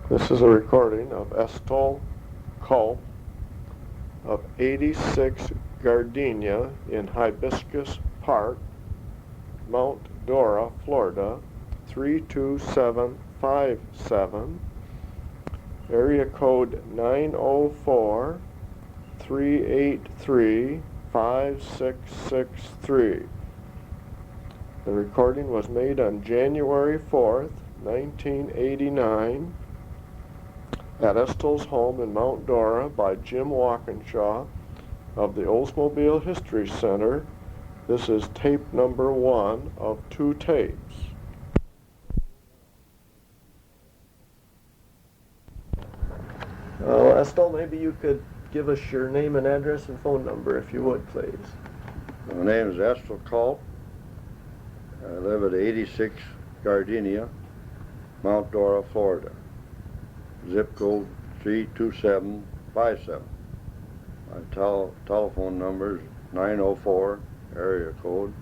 This is a recording of Estol Culp of 86 Gardenia in Hibiscus Park, Mount Dora, Florida, 32757, area code 904-383-5663. The recording was made on January 4th, 1989, at Estol's home in Mount Dora by Jim Walkinshaw of the Oldsmobile History Center. This is tape number 1 of 2 tapes. Estol, maybe you could give us your name and address and phone number, if you would, please. My name is Estol Culp. I live at 86 Gardenia, Mount Dora, Florida. Zip code 32757. My telephone number is 904, area code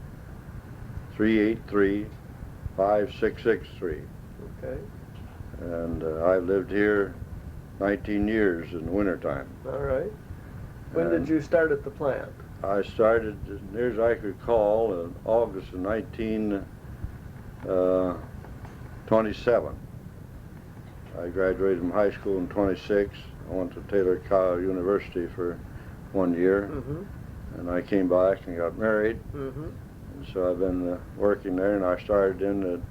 383-5663. Okay. And I've lived here 19 years in the wintertime. All right. When did you start at the plant? I started, as near as I could recall, in August of 1927. I graduated from high school in 26. I went to Taylor University for 1 year, and I came back and got married. And so I've been working there, and I started in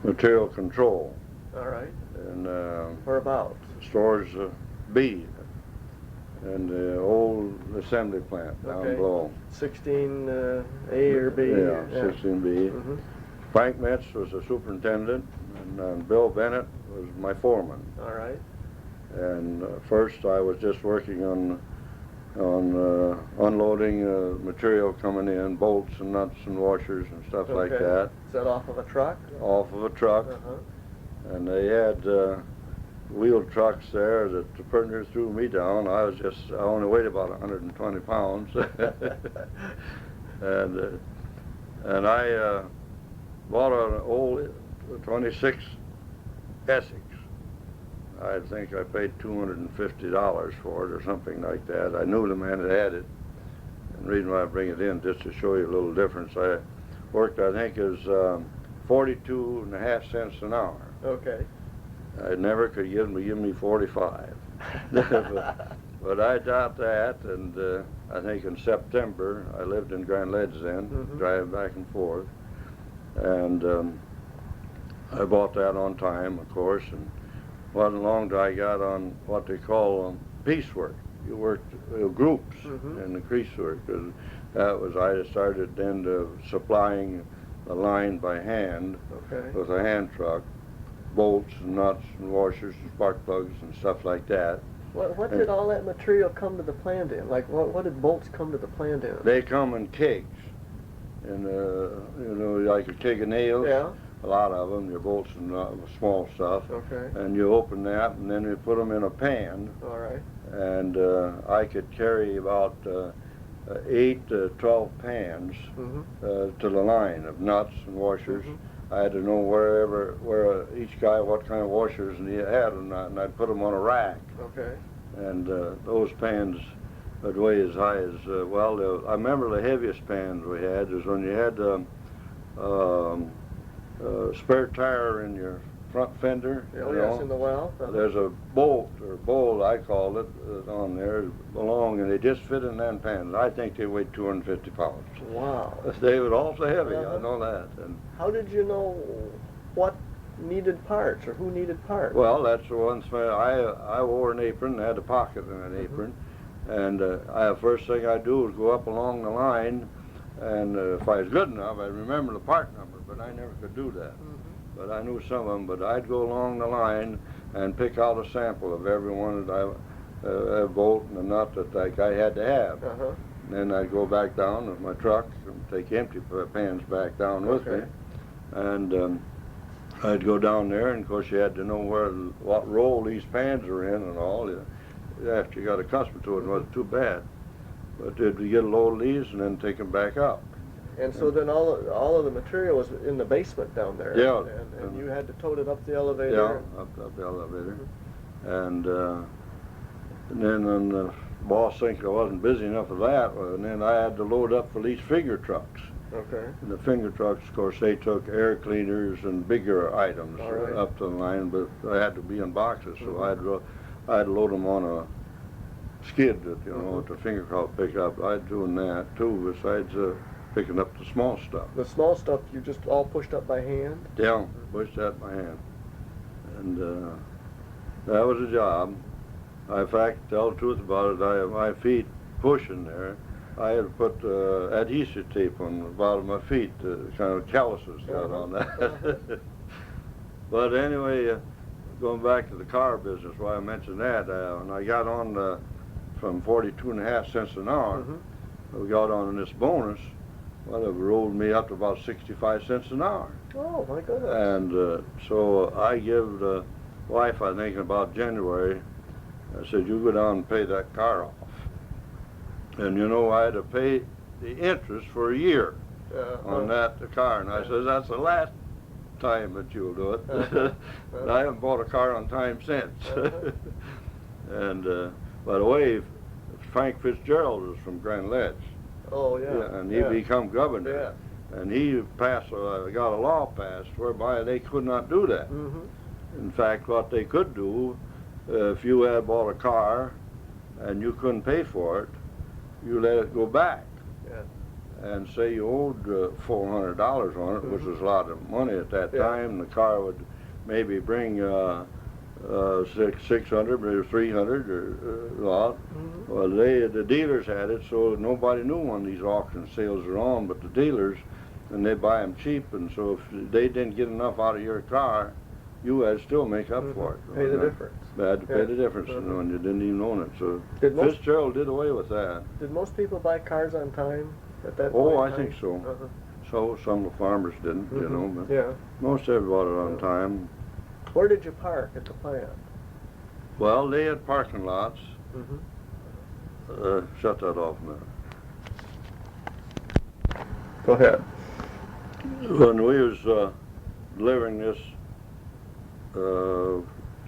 material control. All right. And Whereabouts? Stores B, and the old assembly plant down below. 16A or B? Yeah, 16B. Frank Metz was the superintendent, and Bill Bennett was my foreman. All right. And first I was just working on unloading material coming in, bolts and nuts and washers and stuff like that. Is that off of a truck? Off of a truck. And they had wheeled trucks there that the partner threw me down. I only weighed about 120 pounds. and I bought an old 26 Essex. I think I paid $250 for it or something like that. I knew the man that had it. And the reason why I bring it in, just to show you a little difference, I worked, I think, as 42.5 cents an hour. Okay. I never could give me 45. But I doubt that, and I think in September, I lived in Grand Ledge then, driving back and forth. And I bought that on time, of course, and wasn't long till I got on what they call piecework. You worked groups in the piecework. That was, I started then supplying the line by hand with a hand truck, bolts and nuts and washers and spark plugs and stuff like that. What did all that material come to the plant in? Like, what did bolts come to the plant in? They come in kegs. And, you know, like a keg of nails. Yeah. A lot of them, your bolts and small stuff. Okay. And you open that, and then you put them in a pan. All right. And I could carry about 8 to 12 pans to the line of nuts and washers. I had to know where each guy, what kind of washers he had, and I'd put them on a rack. Okay. And those pans would weigh as high as, I remember the heaviest pans we had was when you had spare tire in your front fender. Oh, yes, in the well. There's a bolt, or bowl I called it, on there, long, and they just fit in them pans. I think they weighed 250 pounds. Wow. They were also heavy, I know that. And how did you know what needed parts, or who needed parts? Well, that's the one thing. I wore an apron, had a pocket in an apron, and first thing I do is go up along the line, and if I was good enough, I'd remember the part number, but I never could do that. But I knew some of them, but I'd go along the line and pick out a sample of every one that a bolt and a nut that I had to have. And then I'd go back down with my truck and take empty pans back down with me. And I'd go down there, and of course you had to know what roll these pans are in and all. After you got accustomed to it, it wasn't too bad. But you'd get a load of these and then take them back up. And so then all of the material was in the basement down there. Yeah. And you had to tote it up the elevator. Yeah, up the elevator. And then when the boss thinks I wasn't busy enough with that, and then I had to load up for these finger trucks. Okay. And the finger trucks, of course, they took air cleaners and bigger items Right. up to the line, but I had to be in boxes, so I'd load them on a skid that, that the finger truck pick up. I'd doing that too, besides picking up the small stuff. The small stuff you just all pushed up by hand? Yeah, pushed that by hand. And that was a job. In fact, to tell the truth about it, my feet pushing there, I had to put adhesive tape on the bottom of my feet, kind of calluses got on that. But anyway, going back to the car business, why I mentioned that, when I got on from 42.5 cents an hour, we got on this bonus, well, it rolled me up to about 65 cents an hour. Oh, my goodness. And so I give the wife, I think about January, I said, you go down and pay that car off. And I had to pay the interest for a year on the car. And I said, that's the last time that you'll do it. I haven't bought a car on time since. And by the way, Frank Fitzgerald was from Grand Ledge. Oh, yeah. Yeah, and he become governor. Yeah. And he passed, got a law passed whereby they could not do that. In fact, what they could do, if you had bought a car and you couldn't pay for it, you let it go back. Yeah. And say you owed $400 on it, which was a lot of money at that time. The car would maybe bring 600, maybe 300 or a lot. Well, the dealers had it, so nobody knew when these auction sales are on, but the dealers, and they buy them cheap. And so if they didn't get enough out of your car, you had to still make up for it. Pay the difference. They had to pay the difference when you didn't even own it. So Did Fitzgerald did away with that. Did most people buy cars on time at that point? Oh, I think so. So some of the farmers didn't, but most everybody on time. Where did you park at the plant? Well, they had parking lots. Shut that off now. Go ahead. When we was delivering this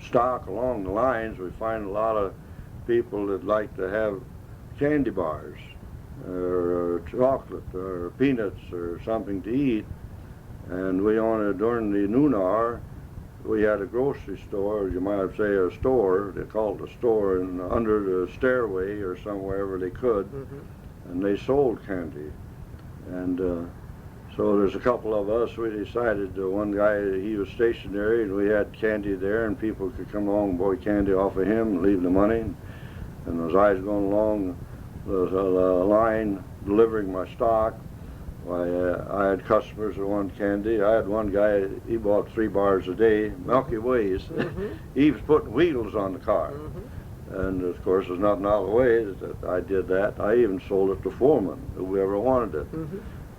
stock along the lines, we find a lot of people that like to have candy bars or chocolate or peanuts or something to eat. And we during the noon hour, we had a grocery store, you might say a store, they called it a store, under the stairway or somewhere where they could, and they sold candy. And so there's a couple of us, we decided, one guy, he was stationary, and we had candy there, and people could come along and buy candy off of him and leave the money. And as I was going along, there was a line delivering my stock. I had customers that wanted candy. I had one guy, he bought 3 bars a day, Milky Ways. He was putting wheels on the car. And of course, there's nothing out of the way that I did that. I even sold it to foremen, whoever wanted it.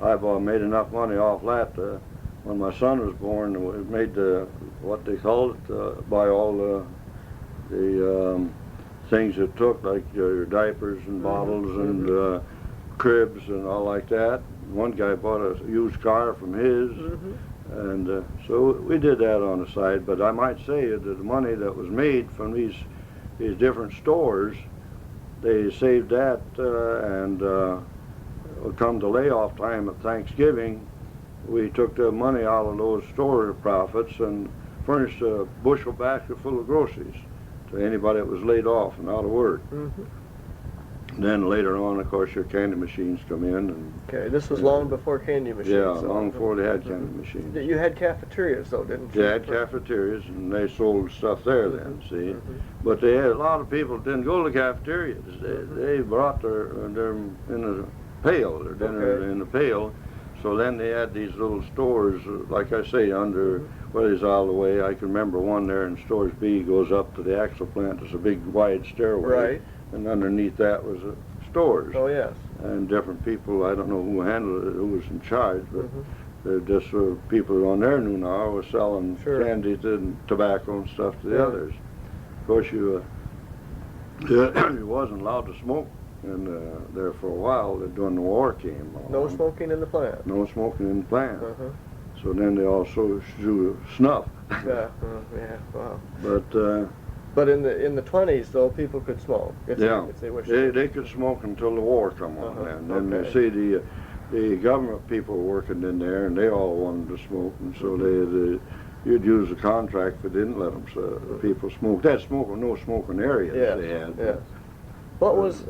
I made enough money off that. When my son was born, we made what they called it, buy all the things it took, like your diapers and bottles and cribs and all like that. One guy bought a used car from his, and so we did that on the side. But I might say that the money that was made from these different stores, they saved that, and come to layoff time at Thanksgiving, we took the money out of those store profits and furnished a bushel basket full of groceries to anybody that was laid off and out of work. Then later on, of course, your candy machines come in. And okay, this was long before candy machines. Yeah, long before they had candy machines. You had cafeterias, though, didn't you? They had cafeterias, and they sold stuff there then, see. But they had a lot of people didn't go to the cafeterias. They brought their in a pail, their dinner in a pail. So then they had these little stores, like I say, under where it's out of the way. I can remember one there in Stores B goes up to the axle plant. There's a big wide stairway. Right. And underneath that was stores. Oh, yes. And different people, I don't know who handled it, who was in charge, but they're just people on their noon hour was selling candy and tobacco and stuff to the others. Of course, you wasn't allowed to smoke in there for a while. During the war came along. No smoking in the plant. No smoking in the plant. Uh-huh. So then they also do snuff. Yeah. Yeah. Wow. But in the 20s, though, people could smoke if they wished. They could smoke until the war come on. Uh-huh. And then Okay. you see the government people working in there, and they all wanted to smoke, and so you'd use a contract if they didn't let them people smoke. That no smoking areas they had. Yes. What was?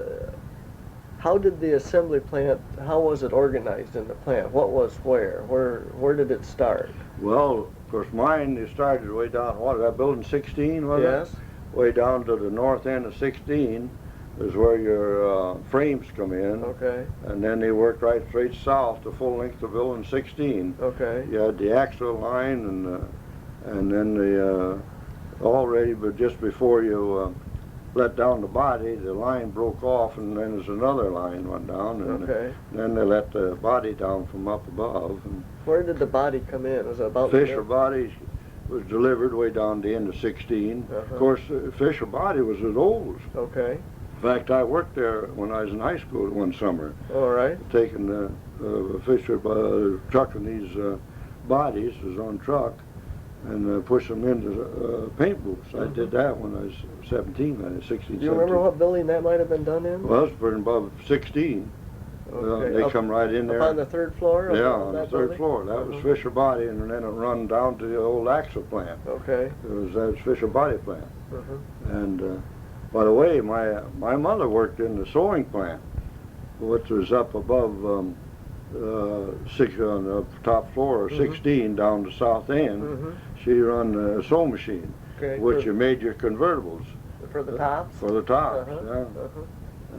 How did the assembly plant? How was it organized in the plant? What was where? Where did it start? Well, of course, mine they started way down. What that building 16 was Yes. it? Way down to the north end of 16 is where your frames come in. Okay. And then they worked right straight south the full length of building 16. Okay. You had the axle line and then the already, but just before you let down the body, the line broke off, and then there's another line went down, and then they let the body down from up above. And where did the body come in? Was it about Fisher body was delivered way down the end of 16. Uh-huh. Of course, Fisher body was at Olds. Okay. In fact, I worked there when I was in high school one summer. All right. Taking Fisher, trucking these bodies, was on truck, and push them into paint booths. I did that when I was 17, 16, Do you remember what building that might have been done in? Well, it was above 16. Okay. They come right in there. Up on the third floor? Yeah, on the third building? floor. That was Fisher Body, and then it run down to the old axle plant. Okay. That was Fisher Body plant. Uh-huh. And by the way, my mother worked in the sewing plant, which was up above on the top floor of 16 down the south end. Mm-hmm. She run a sewing machine, which you made your convertibles. For the tops? For the tops, Uh-huh. yeah. Uh-huh.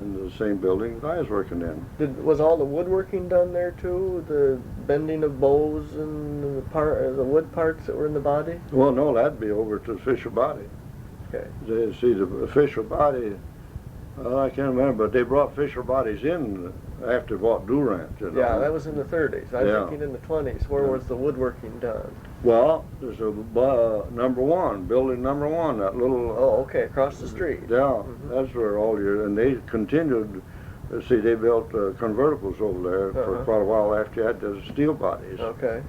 In the same building that I was working in. Was all the woodworking done there too? The bending of bows and the wood parts that were in the body? Well, no, that'd be over to the Fisher Body. Okay. They see the Fisher Body. I can't remember, but they brought Fisher Bodies in after they bought Durant. You know? Yeah, that was in the 30s. I was thinking in the 20s. Where was the woodworking done? Well, there's a number one, building number one, that little. Oh, okay, across the street. Yeah, that's where all your, and they continued. See, they built convertibles over there for quite a while after you had the steel bodies. Okay.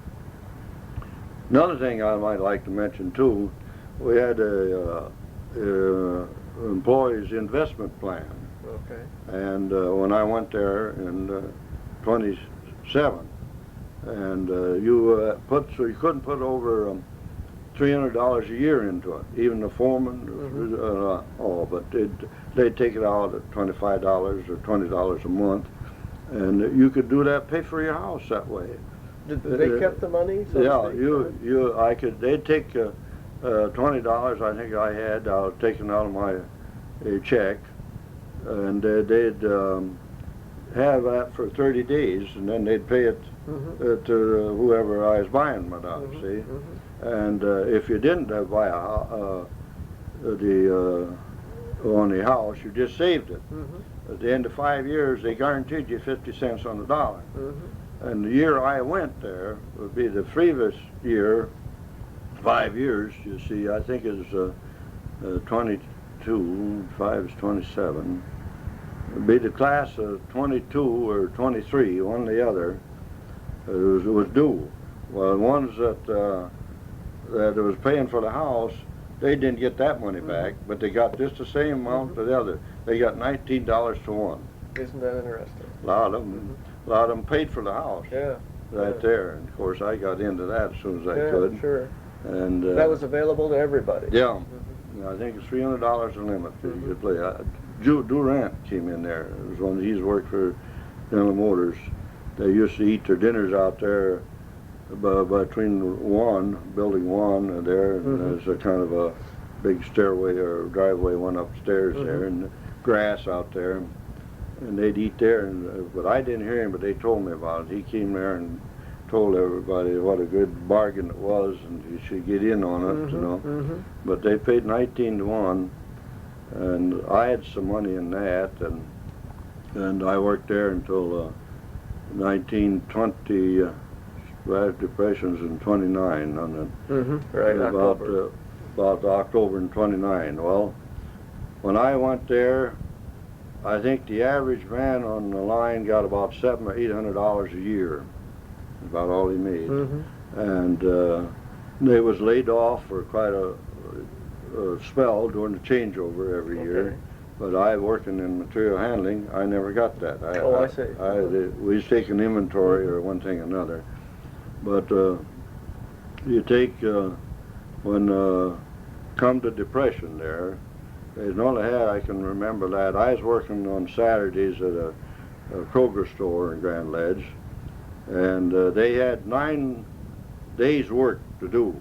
Another thing I might like to mention too, we had a employees investment plan. Okay. And when I went there in 27, and you couldn't put over $300 a year into it, even the foreman, but they'd take it out at $25 or $20 a month, and you could do that, pay for your house that way. Did they kept the money? They'd take $20, I think I had, taken out of my check, and they'd have that for 30 days, and then they'd pay it to whoever I was buying it out, see? And if you didn't buy on the house, you just saved it. At the end of 5 years, they guaranteed you 50 cents on the dollar. And the year I went there would be the previous year, 5 years, you see, I think it's 22, 5 is 27. It'd be the class of 22 or 23, one or the other. It was due. Well, the ones that was paying for the house, they didn't get that money back, but they got just the same amount to the other. They got $19 to one. Isn't that interesting? A lot of them paid for the house. Yeah. Right there, and of course I got into that as soon as I could. Sure. And that was available to everybody. Yeah. I think it's $300 a limit that you could play. Durant came in there. It was when he's worked for General Motors. They used to eat their dinners out there between building one there, and there's a kind of a big stairway or driveway went upstairs there, and grass out there, and they'd eat there. But I didn't hear him, but they told me about it. He came there and told everybody what a good bargain it was, and you should get in on it, you know. But they paid 19 to 1, and I had some money in that, and I worked there until 1920. Depressions in 29 on it. Right, about October in 29. Well, when I went there, I think the average man on the line got about $700 or $800 a year, about all he made. And they was laid off for quite a spell during the changeover every year. But I, working in material handling, I never got that. I see. We was taking inventory or one thing or another. But you take, when come to depression there, there's only had, I can remember that, I was working on Saturdays at a Kroger store in Grand Ledge, and they had 9 days work to do,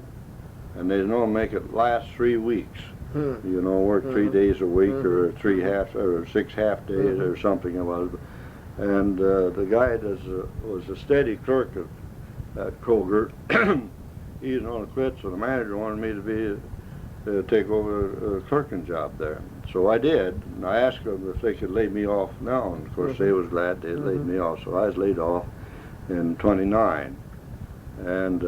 and they don't make it last 3 weeks. You know, work 3 days a week, or 6 half days, or something about it. And the guy that was a steady clerk at Kroger, he was going to quit, so the manager wanted me to take over a clerking job there. So I did, and I asked them if they could lay me off now, and of course they was glad they laid me off. So I was laid off in '29, and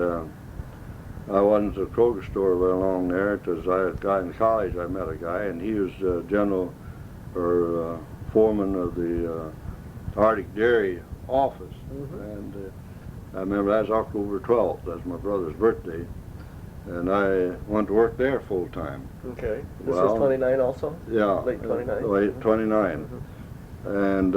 I wasn't at the Kroger store very long there, because I got in college. I met a guy, and he was general or foreman of the Arctic Dairy office. And I remember that was October 12th. That's my brother's birthday, and I went to work there full time. Okay. This was 29 also? Yeah. Late 29? Late 29. And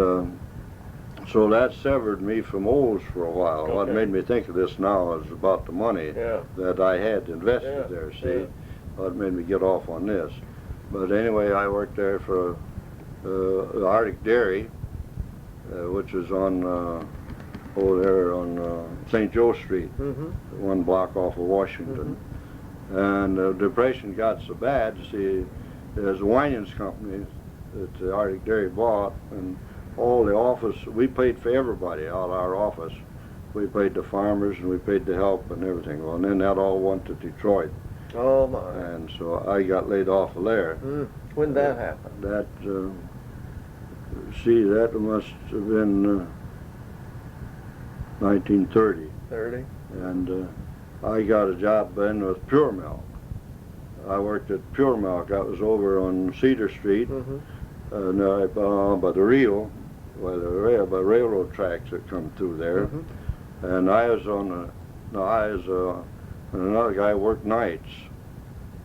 so that severed me from Olds for a while. What made me think of this now is about the money that I had invested there, see? What made me get off on this. But anyway, I worked there for Arctic Dairy, which is on over there on St. Joe Street, 1 block off of Washington. And the depression got so bad, see, there's a Winans company that the Arctic Dairy bought, and all the office, we paid for everybody out of our office. We paid the farmers, and we paid the help and everything. Well, and then that all went to Detroit. Oh, my. And so I got laid off of there. When did that happen? That, see, that must have been 1930. 30? And I got a job then with Pure Milk. I worked at Pure Milk. That was over on Cedar Street, by the Rio, by railroad tracks that come through there. And I was on and another guy worked nights,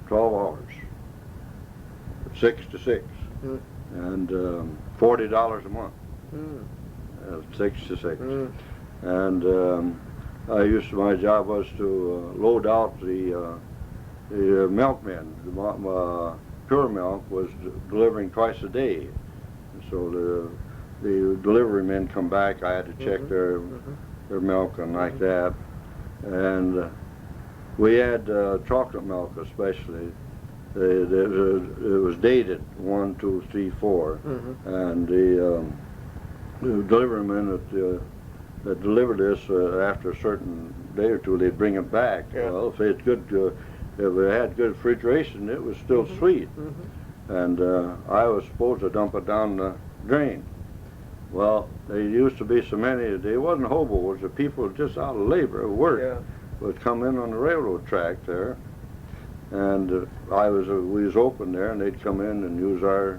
12 hours, 6 to 6, and $40 a month, 6 to 6. And my job was to load out the milkmen. Pure Milk was delivering twice a day. So the delivery men come back, I had to check their milk and like that. And we had chocolate milk especially. It was dated 1, 2, 3, 4. And the delivery men that delivered this, after a certain day or two, they'd bring it back. Well, if it had good refrigeration, it was still sweet. And I was supposed to dump it down the drain. Well, there used to be so many, they wasn't hobos, the people just out of labor, work, would come in on the railroad track there. And we was open there, and they'd come in and use our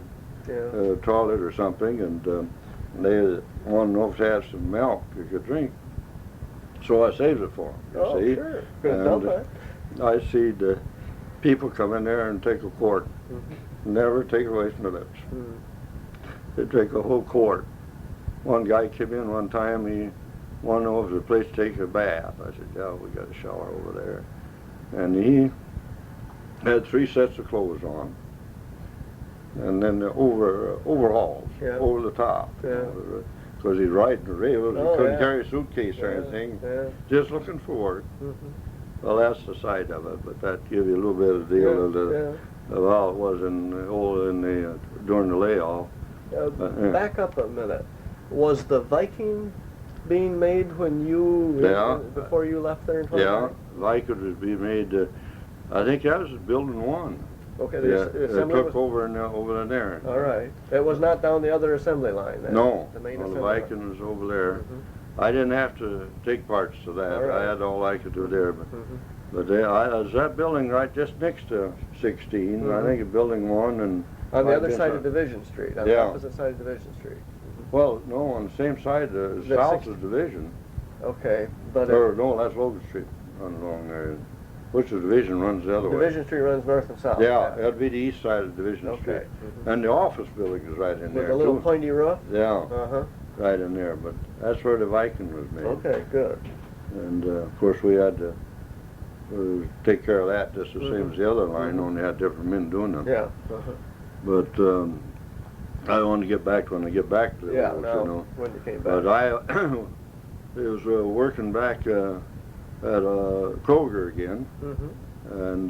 toilet or something, and they wanted to know if they had some milk you could drink. So I saved it for them, you see. Sure. Good help, I see the people come in there and take a quart. Never take it away from the lips. They take a whole quart. One guy came in one time, he wanted to know if there was a place to take a bath. I said, yeah, we got a shower over there. And he had 3 sets of clothes on, and then the overalls over the top. Because he's riding the rails, he couldn't carry a suitcase or anything, just looking for work. Well, that's the side of it, but that gives you a little bit of the deal of how it was during the layoff. Back up a minute. Was the Viking being made when before you left there in 29? Yeah, Viking was being made, I think that was building 1. Okay, It took over there. All right. It was not down the other assembly line then? No, the main the assembly Viking line. was over there. I didn't have to take parts to that. I had all I could do there. But I was that building right just next to 16. I think building 1 and On the I've other been side to- of Division Street, on the Yeah. opposite side of Division Street. Well, no, on the same side, The south 60 of Division. Okay, but Or, no, that's Logan Street, run along there. Which the Division runs the other way. Division Street runs north and south. Yeah, that'd be the east side of Division Okay. Street. Mhm. And the office building is right in With there, the little too. pointy roof? Yeah, Uh-huh. right in there, but that's where the Viking was made. Okay, good. And, of course, we had to take care of that just the same as the other line, only had different men doing them. Yeah. Uh-huh. But I want to get back to when I get back to Yeah, those, now, you know. when you came back. But I was working back at Kroger again, and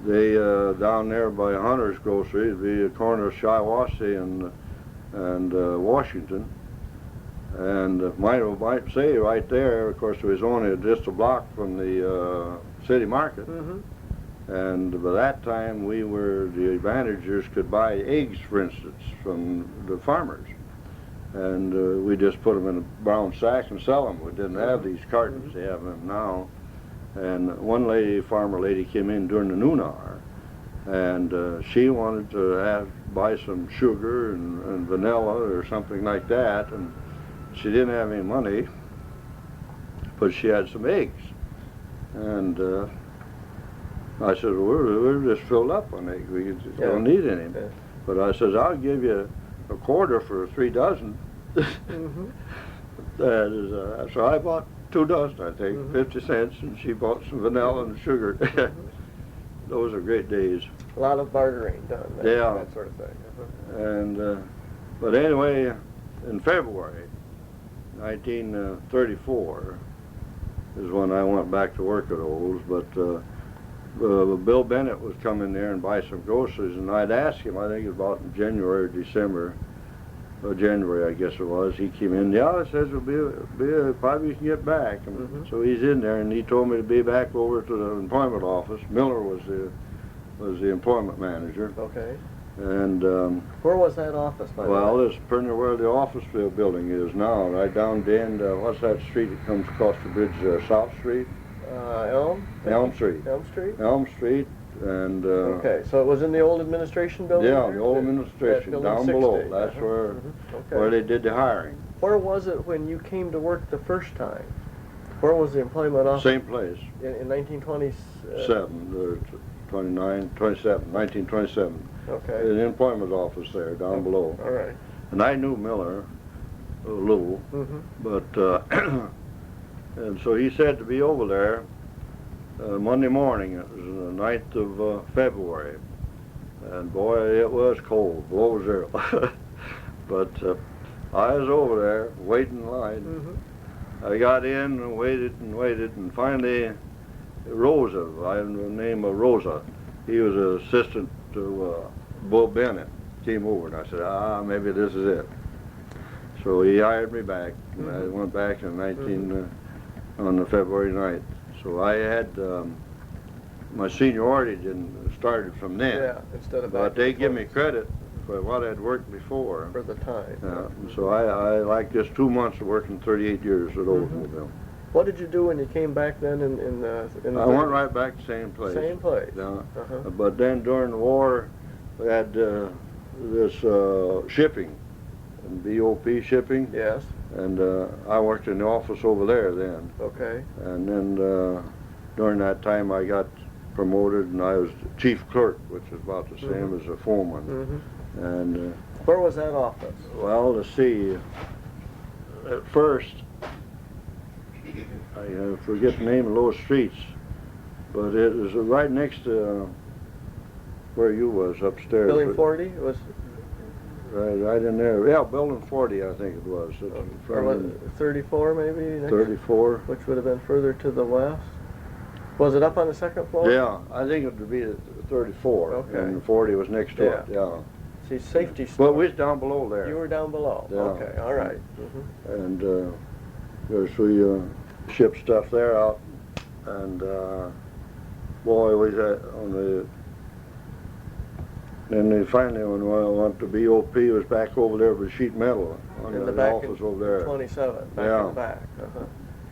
they down there by Hunter's Grocery, it'd be a corner of Shiawassee and Washington. And might say right there, of course, it was only just a block from the city market. And by that time, the managers could buy eggs, for instance, from the farmers. And we just put them in a brown sack and sell them. We didn't have these cartons, they have them now. And one farmer lady came in during the noon hour, and she wanted to buy some sugar and vanilla or something like that. And she didn't have any money, but she had some eggs. And I said, well, we're just filled up on eggs. We just don't need any. Yeah. But I said, I'll give you a quarter for 3 dozen. That is, so I bought 2 dozen, I think, 50 cents, and she bought some vanilla and sugar. Those are great days. A lot of bartering done. That sort of thing. And, but anyway, in February 1934 is when I went back to work at Olds, but Bill Bennett was coming there and buy some groceries, and I'd asked him, I think it was about in January or December, or January I guess it was, he came in, it says probably you can get back. And so he's in there, and he told me to be back over to the employment office. Miller was the employment manager. Okay. And where was that office, by the way? well, it's pretty near where the office building is now, right down the end. What's that street that comes across the bridge? South Street? Elm? Elm Street. Elm Street? Elm Street, and okay, so it was in the old administration building? yeah, there? the old administration Building down 60. below. That's where they did the hiring. Where was it when you came to work the first time? Where was the employment office? Same place. In 1927? 1927. Okay. The employment office there, down below. All right. And I knew Miller a little, but, and so he said to be over there Monday morning. It was the 9th of February. And boy, it was cold, below zero. But I was over there, waiting in line. I got in and waited, and finally Rosa, I have the name of Rosa, he was an assistant to Bill Bennett, came over, and I said, maybe this is it. So he hired me back, and I went back in on the February 9th. So I had, my seniority started from then. Yeah, instead of but back they and give forth. me credit for what I'd worked before. For the time. So I like just 2 months of working 38 years at Oldsmobile. What did you do when you came back then in the I went right back to the same place. Same place? Yeah. But then during the war, we had this shipping, and BOP shipping. Yes. And I worked in the office over there then. Okay. And then during that time I got promoted, and I was chief clerk, which is about the same as a foreman. And where was that office? well, let's see. At first, I forget the name of those streets, but it was right next to where you was upstairs. Building 40? It was right in there. Yeah, Building 40, I think it was. or was it 34 maybe? Next, 34. which would have been further to the west. Was it up on the second floor? Yeah, I think it would be 34. Okay. And 40 was next to it. Yeah. See, safety store. But we was down below there. You were down below. Yeah. Okay, all right. And of course we shipped stuff there out, and boy, we had on the. Then they finally, when I went to BOP, was back over there with sheet metal on In the the back office over there. 27, back Yeah. in the back.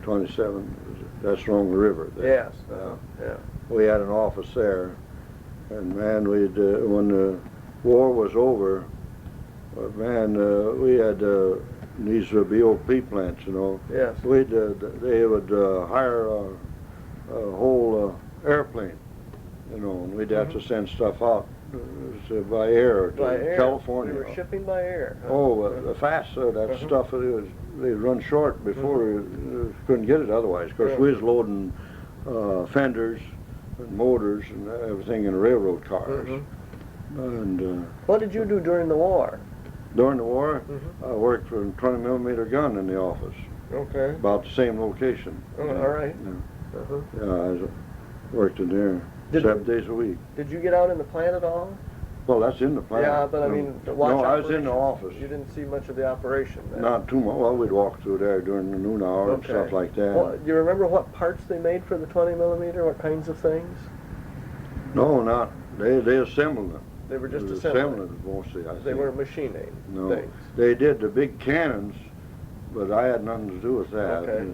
27. That's along the river. There. Yes. Yeah. We had an office there, and man, we'd when the war was over, but man, we had these BOP plants, you know. Yes. They would hire a whole airplane, you know, and we'd have to send stuff out by air to California. We were shipping by air. Huh? Oh, fast, that stuff, they'd run short before we couldn't get it otherwise. Of course, we was loading fenders and motors and everything in railroad cars. And what did you do during the war? during the war, I worked for a 20 millimeter gun in the office. Okay. About the same location. Oh, all right. Yeah, I worked in there 7 days a week. Did you get out in the plant at all? Well, that's in the plant. Yeah, but I mean, watch no, I was in the office. You didn't see much of the operation then? Not too much. Well, we'd walk through there during the noon hour and stuff like that. Well, do you remember what parts they made for the 20 millimeter? What kinds of things? No, not. They assembled them. They were just assembling them mostly, I think. They weren't machining things. They did the big cannons, but I had nothing to do with that. Okay.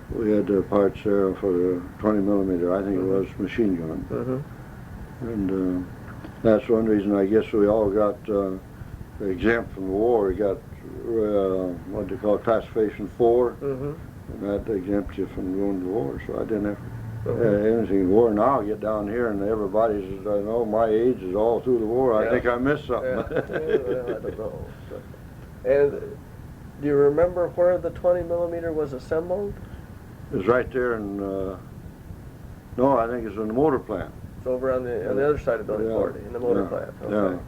But we had the parts there for the 20 millimeter. I think it was machine gun. And that's one reason I guess we all got exempt from the war. We got what they call classification 4, and that exempts you from going to the war. So I didn't have anything in the war. Now I get down here and everybody's, my age is all through the war. I think I missed something. Well, I don't know. And do you remember where the 20 millimeter was assembled? It was right there in, no, I think it's in the motor plant. It's over on the other side of Building 40, in the motor plant. Okay.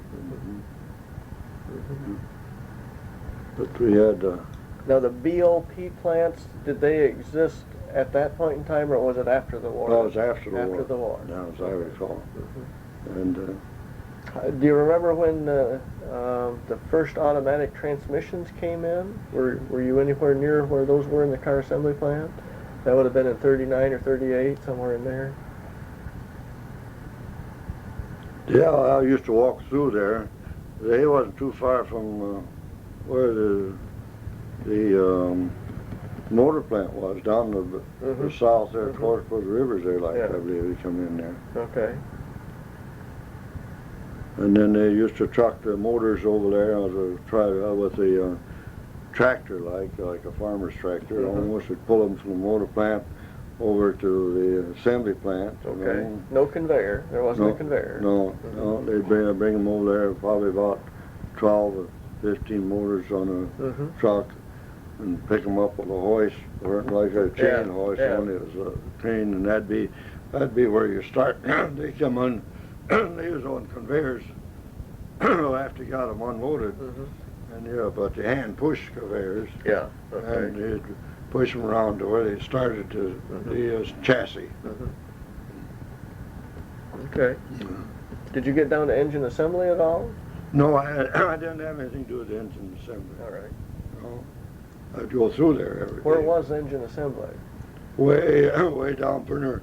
But we had... now the BOP plants, did they exist at that point in time, or was it after the war? No, it was after the war. After the war. Yeah, as I recall. And do you remember when the first automatic transmissions came in? Were you anywhere near where those were in the car assembly plant? That would have been in 39 or 38, somewhere in there. Yeah, I used to walk through there. They wasn't too far from where the motor plant was, down the south there, close to the rivers there, I believe they come in there. Okay. And then they used to truck the motors over there with the tractor, like a farmer's tractor. Almost would pull them from the motor plant over to the assembly plant. Okay. You know. No conveyor. There wasn't a conveyor. No, no. They'd bring them over there, probably about 12 or 15 motors on a truck, and pick them up with a hoist, or like a chain hoist. Only it was a train, and that'd be where you start. They come on. They was on conveyors after you got them unloaded, and but the hand push conveyors. Yeah. Okay. And they'd push them around to where they started to the chassis. Okay. Did you get down to engine assembly at all? No, I didn't have anything to do with the engine assembly. All right. No, I'd go through there every day. Where was engine assembly? Way down pretty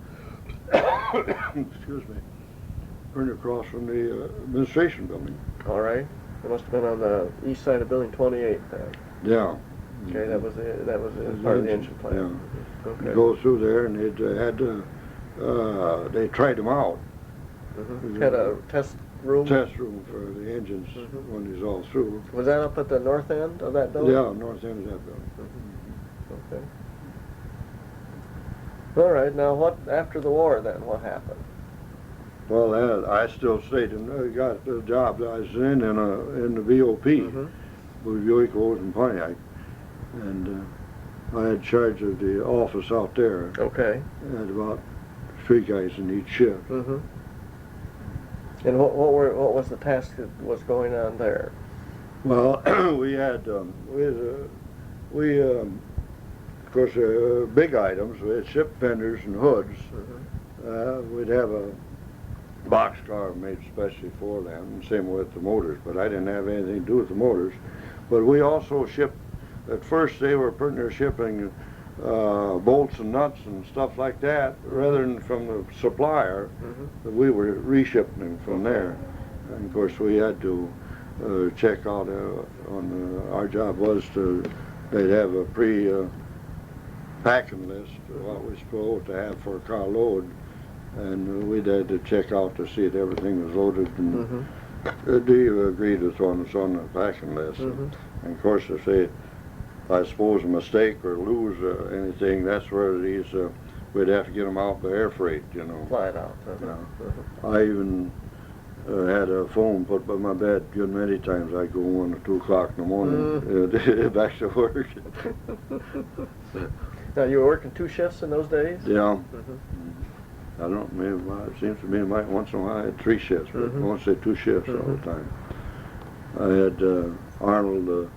excuse me. Pretty across from the administration building. All right. It must have been on the east side of Building 28 then. Yeah. Okay, that was part of the engine plant. Yeah. Okay. Go through there, and they tried them out. Had a test room? Test room for the engines when he's all through. Was that up at the north end of that building? Yeah, north end of that building. Okay. All right. Now, what after the war then? What happened? Well, I still stayed and got the job that I was in the VOP, with Buick, Rose, and Pontiac, and I had charge of the office out there. Okay. I had about 3 guys in each shift. And what was the task that was going on there? Well, we had of course big items. We had ship fenders and hoods. We'd have a boxcar made especially for them, and same with the motors, but I didn't have anything to do with the motors. But we also shipped, at first they were putting their shipping bolts and nuts and stuff like that, rather than from the supplier, we were reshipping them from there. And of course we had to check out our job was they'd have a packing list of what we're supposed to have for a car load. and we'd had to check out to see that everything was loaded. And Mm-hmm. he agreed to throwing us on the packing list. Mm-hmm. And of course, if I suppose a mistake or lose anything, that's where we'd have to get them out by air freight, you know. Fly it out. I even had a phone put by my bed good many times. I'd go 1 or 2 o'clock in the morning back to work. Now, you were working 2 shifts in those days? Yeah. Mm-hmm. I don't know, it seems to me once in a while I had 3 shifts, but I won't say 2 shifts all the time. I had Arnold,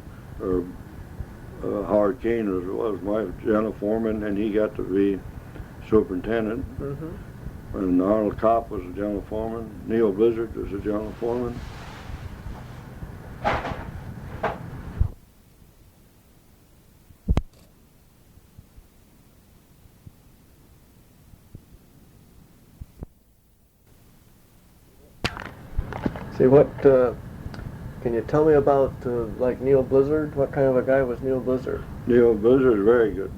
Howard Kane was my general foreman, and he got to be superintendent. And Arnold Culp was the general foreman. Neil Blizzard was the general foreman. See, what, can you tell me about, like, Neil Blizzard? What kind of a guy was Neil Blizzard? Neil Blizzard, very good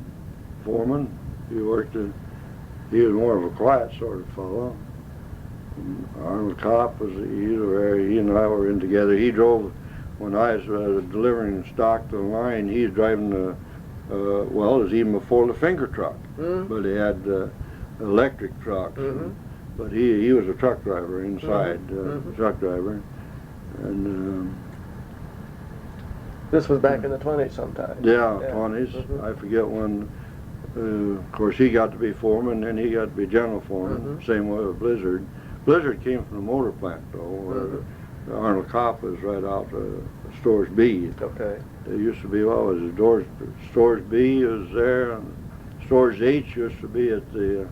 foreman. He was more of a quiet sort of fellow. And Arnold Culp he and I were in together. He drove, when I was delivering stock to the line, he was driving it was even before the finger truck. But he had electric trucks. But he was a truck driver inside, truck driver. And this was back in the 20s sometime. Yeah, 20s. I forget when. Of course, he got to be foreman, and he got to be general foreman. Same way with Blizzard. Blizzard came from the motor plant, though. Arnold Culp was right out Stores B. Okay. There used to be, Stores B was there, and Stores H used to be at the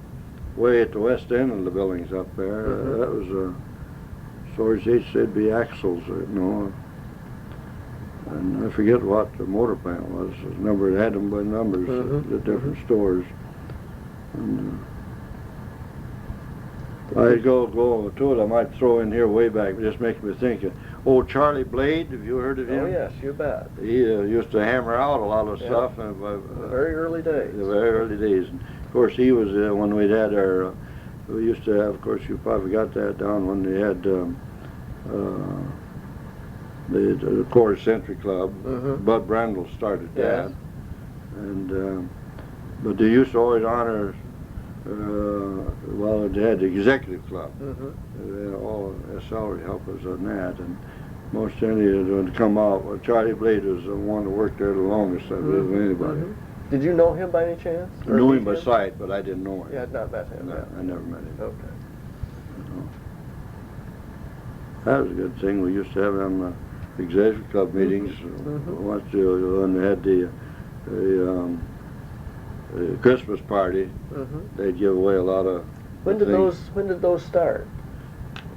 way at the west end of the buildings up there. That was Stores H. They'd be axles, you know. And I forget what the motor plant was. It had them by numbers, the different stores. And I'd go to it. I might throw in here way back. It just makes me think of old Charlie Blade. Have you heard of him? Oh, yes, you bet. He used to hammer out a lot of stuff. In the very early days. The very early days. And of course, he was when we'd had we used to have, of course, you probably got that down when they had the Quarter Century Club. Bud Brandel started that. And but they used to always honor, they had the Executive Club. They had all salary helpers on that. And most any would come out. Well, Charlie Blade was the one that worked there the longest of anybody. Did you know him by any chance? I knew him by sight, but I didn't know him. You had not met him? No, I never met him. Okay. That was a good thing. We used to have on the Executive Club meetings. When they had the Christmas party, they'd give away a lot of When did those start?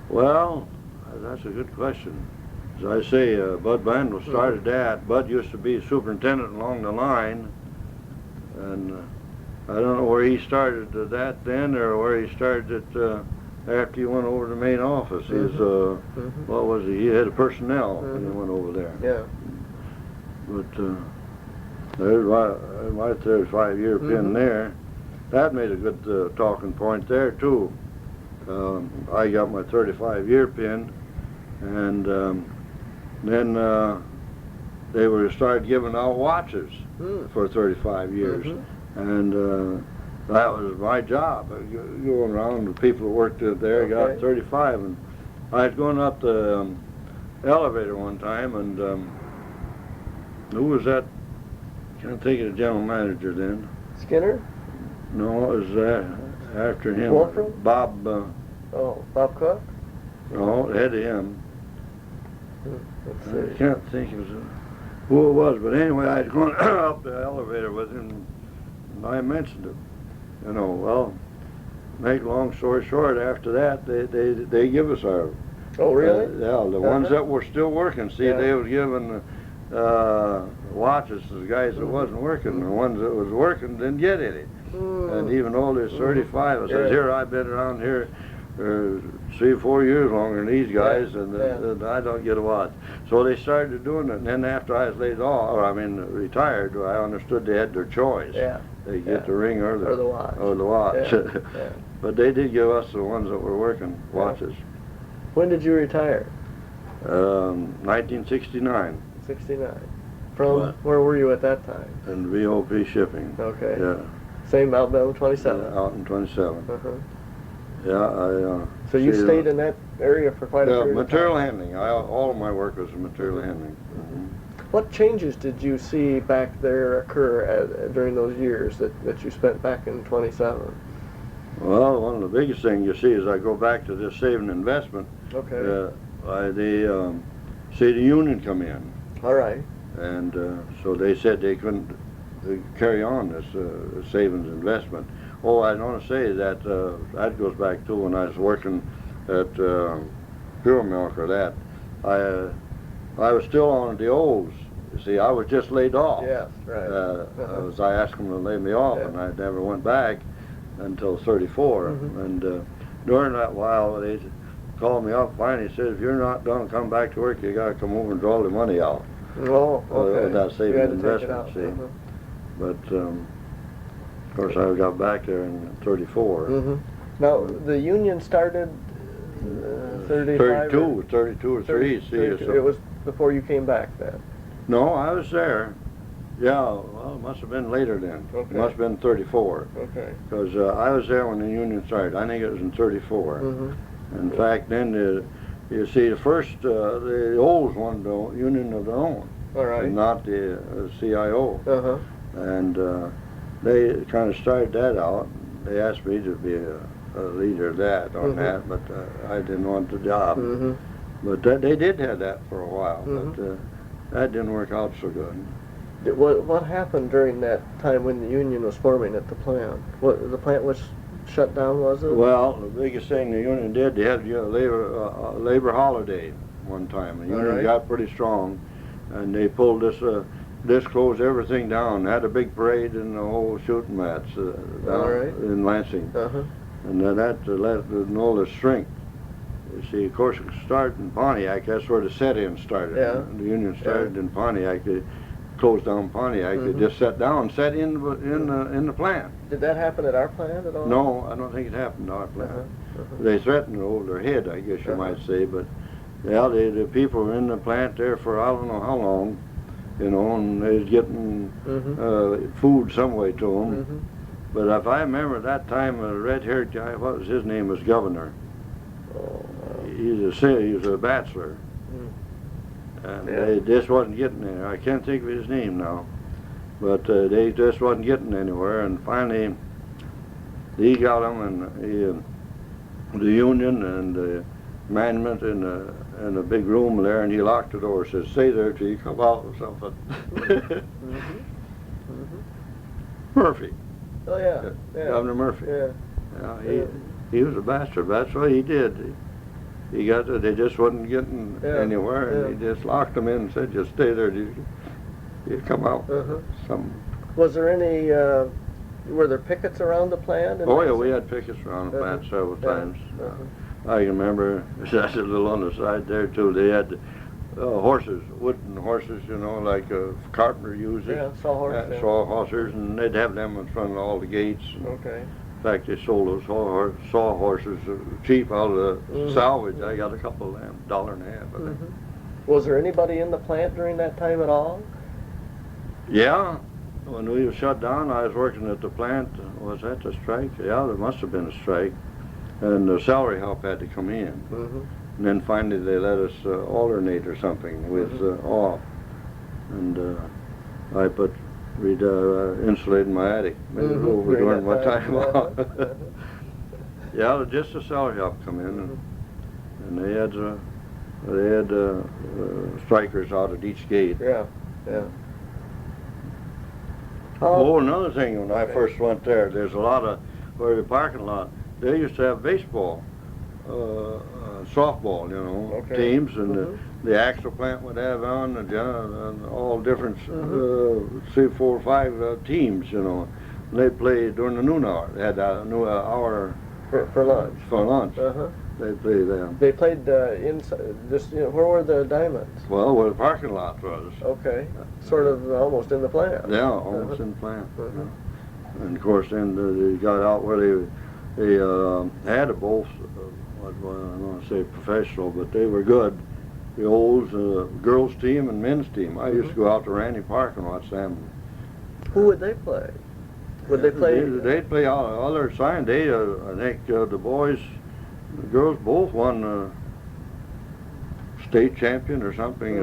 Well, that's a good question. As I say, Bud Brandel started that. Bud used to be superintendent along the line, and I don't know where he started that then, or where he started it after he went over to the main office. What was he? He had a personnel when he went over there. Yeah. But there's my 35-year pin there. That made a good talking point there too. I got my 35-year pin, and then they started giving out watches for 35 years, and that was my job. Going around, the people that worked there got 35, and I was going up the elevator one time, and who was that? Can't think of the general manager then. Skinner? No, it was after him. Wolfram? Bob. Bob Cook? No, ahead of him. Let's see. I can't think of who it was, but anyway, I was going up the elevator with him, and I mentioned it. You know, well, make long story short, after that, they give us our... Oh, really? The ones that were still working. See, they was giving watches to the guys that wasn't working. The ones that was working didn't get any. And even though they're 35, I says, here, I've been around here 3 or 4 years longer than these guys, Yeah, and I don't get a watch. So they started doing it, and then after I was laid off, or I mean retired, I understood they had their choice. Yeah. They get the ring or Or the watch. Or the watch. Yeah. Yeah. But they did give us the ones that were working watches. When did you retire? 1969. 69. From What? where were you at that time? And VOP shipping. Okay. Yeah. Same Alabama 27. Out in 27. Uh-huh. Yeah, So you stayed in that area for quite a period of time? material handling. All of my work was in material handling. What changes did you see back there occur during those years that you spent back in 27? Well, one of the biggest things you see is I go back to this saving investment. Okay. They see the union come in, All right. and so they said they couldn't carry on this savings investment. Oh, I want to say that that goes back to when I was working at Pure Milk or that. I was still on the O's. You see, I was just laid off. Yes, right. I asked them to lay me off, Yeah. and I never went back until 34. Mhm. And during that while, they called me up finally and said, if you're not done, come back to work, you got to come over and draw the money out. Oh, okay. That You saving had to take it investment, out. see. Uh-huh. But, of course, I got back there in 34. Mm-hmm. Now, the union started 35? 32 or 3. See, 32. so- It was before you came back then? No, I was there. Yeah, well, it must have been later then. Okay. It must have been 34. Okay. Because I was there when the union started. I think it was in 34. Mm-hmm. In fact, then you see the first, the Olds wanted the union of their own, All right. and not the CIO. Uh-huh. And they kind of started that out. They asked me to be a leader of that on Mhm. that, but I didn't want the job. Mm-hmm. But they did have that for a while, Mhm. but that didn't work out so good. What happened during that time when the union was forming at the plant? The plant was shut down, was it? Well, the biggest thing the union did, they had a labor holiday one time. The All union right. got pretty strong, and they pulled this closed everything down. Had a big parade in the whole shooting mats down All right. in Lansing, Uh-huh. and then that let know the strength. You see, of course, it started in Pontiac. That's where the set-in started. Yeah. The union started in Pontiac. They closed down Pontiac. Mhm. They just sat down, sat in the plant. Did that happen at our plant at all? No, I don't think it happened in our plant. Uh-huh. Uh-huh. They threatened it over their head, I guess you Uh-huh. might say, but yeah, the people were in the plant there for I don't know how long, you know, and they was getting Mhm. food some way to them. Mhm. But if I remember at that time, a red-haired guy, what was his name, was governor. Oh, He was a bachelor, and Yeah. they just wasn't getting there. I can't think of his name now, but they just wasn't getting anywhere. And finally, he got them, and the union and the management in a big room there, and he locked the door. Said, "Stay there till you come out," or something. Mhm. Mhm. Murphy, Oh, yeah. Yeah. Governor Murphy. Yeah. Yeah, he was a bastard. That's what he did. He got they just wasn't getting Yeah, anywhere, and yeah. he just locked them in and said, "Just stay there. You come out." Uh-huh. Some. Was there any, were there pickets around the plant? in Oh yeah, Lansing? we had pickets around the plant several Yeah. times. Uh-huh. I can remember that's a little on the side there too. They had horses, wooden horses, you know, like a carpenter uses. Yeah, sawhorse, yeah. Sawhorses, and they'd have them in front of all the gates. Okay. In fact, they sold those sawhorses cheap out of the salvage. I got a couple of them, $1.50, I think. Was there anybody in the plant during that time at all? Yeah, when we were shut down, I was working at the plant. Was that the strike? Yeah, there must have been a strike. And the salary help had to come in. Mm-hmm. And then finally they let us alternate or something with off. And I insulated my attic. Made it over during my time off. Yeah, just the salary help come in, and they had strikers out at each gate. Yeah, yeah. Oh, another thing, when I first went there, there's a lot of, where the parking lot, they used to have baseball, softball, you know, teams, and the Axle plant would have on, and all different, 3, 4, 5 teams, you know. And they played during the noon hour. They had an hour For lunch. For lunch. Uh-huh. They play them. They played inside, just, where were the diamonds? Well, where the parking lot was. Okay. Sort of almost in the plant. Yeah, almost in the plant. Uh-huh. Yeah. And of course, then they got out where they had a both. I don't want to say professional, but they were good. The old girls team and men's team. I used to go out to Randy Park and watch them. Who would they play? Would they play? They'd play all their sign. They, I think, the boys, the girls both won state champion or something.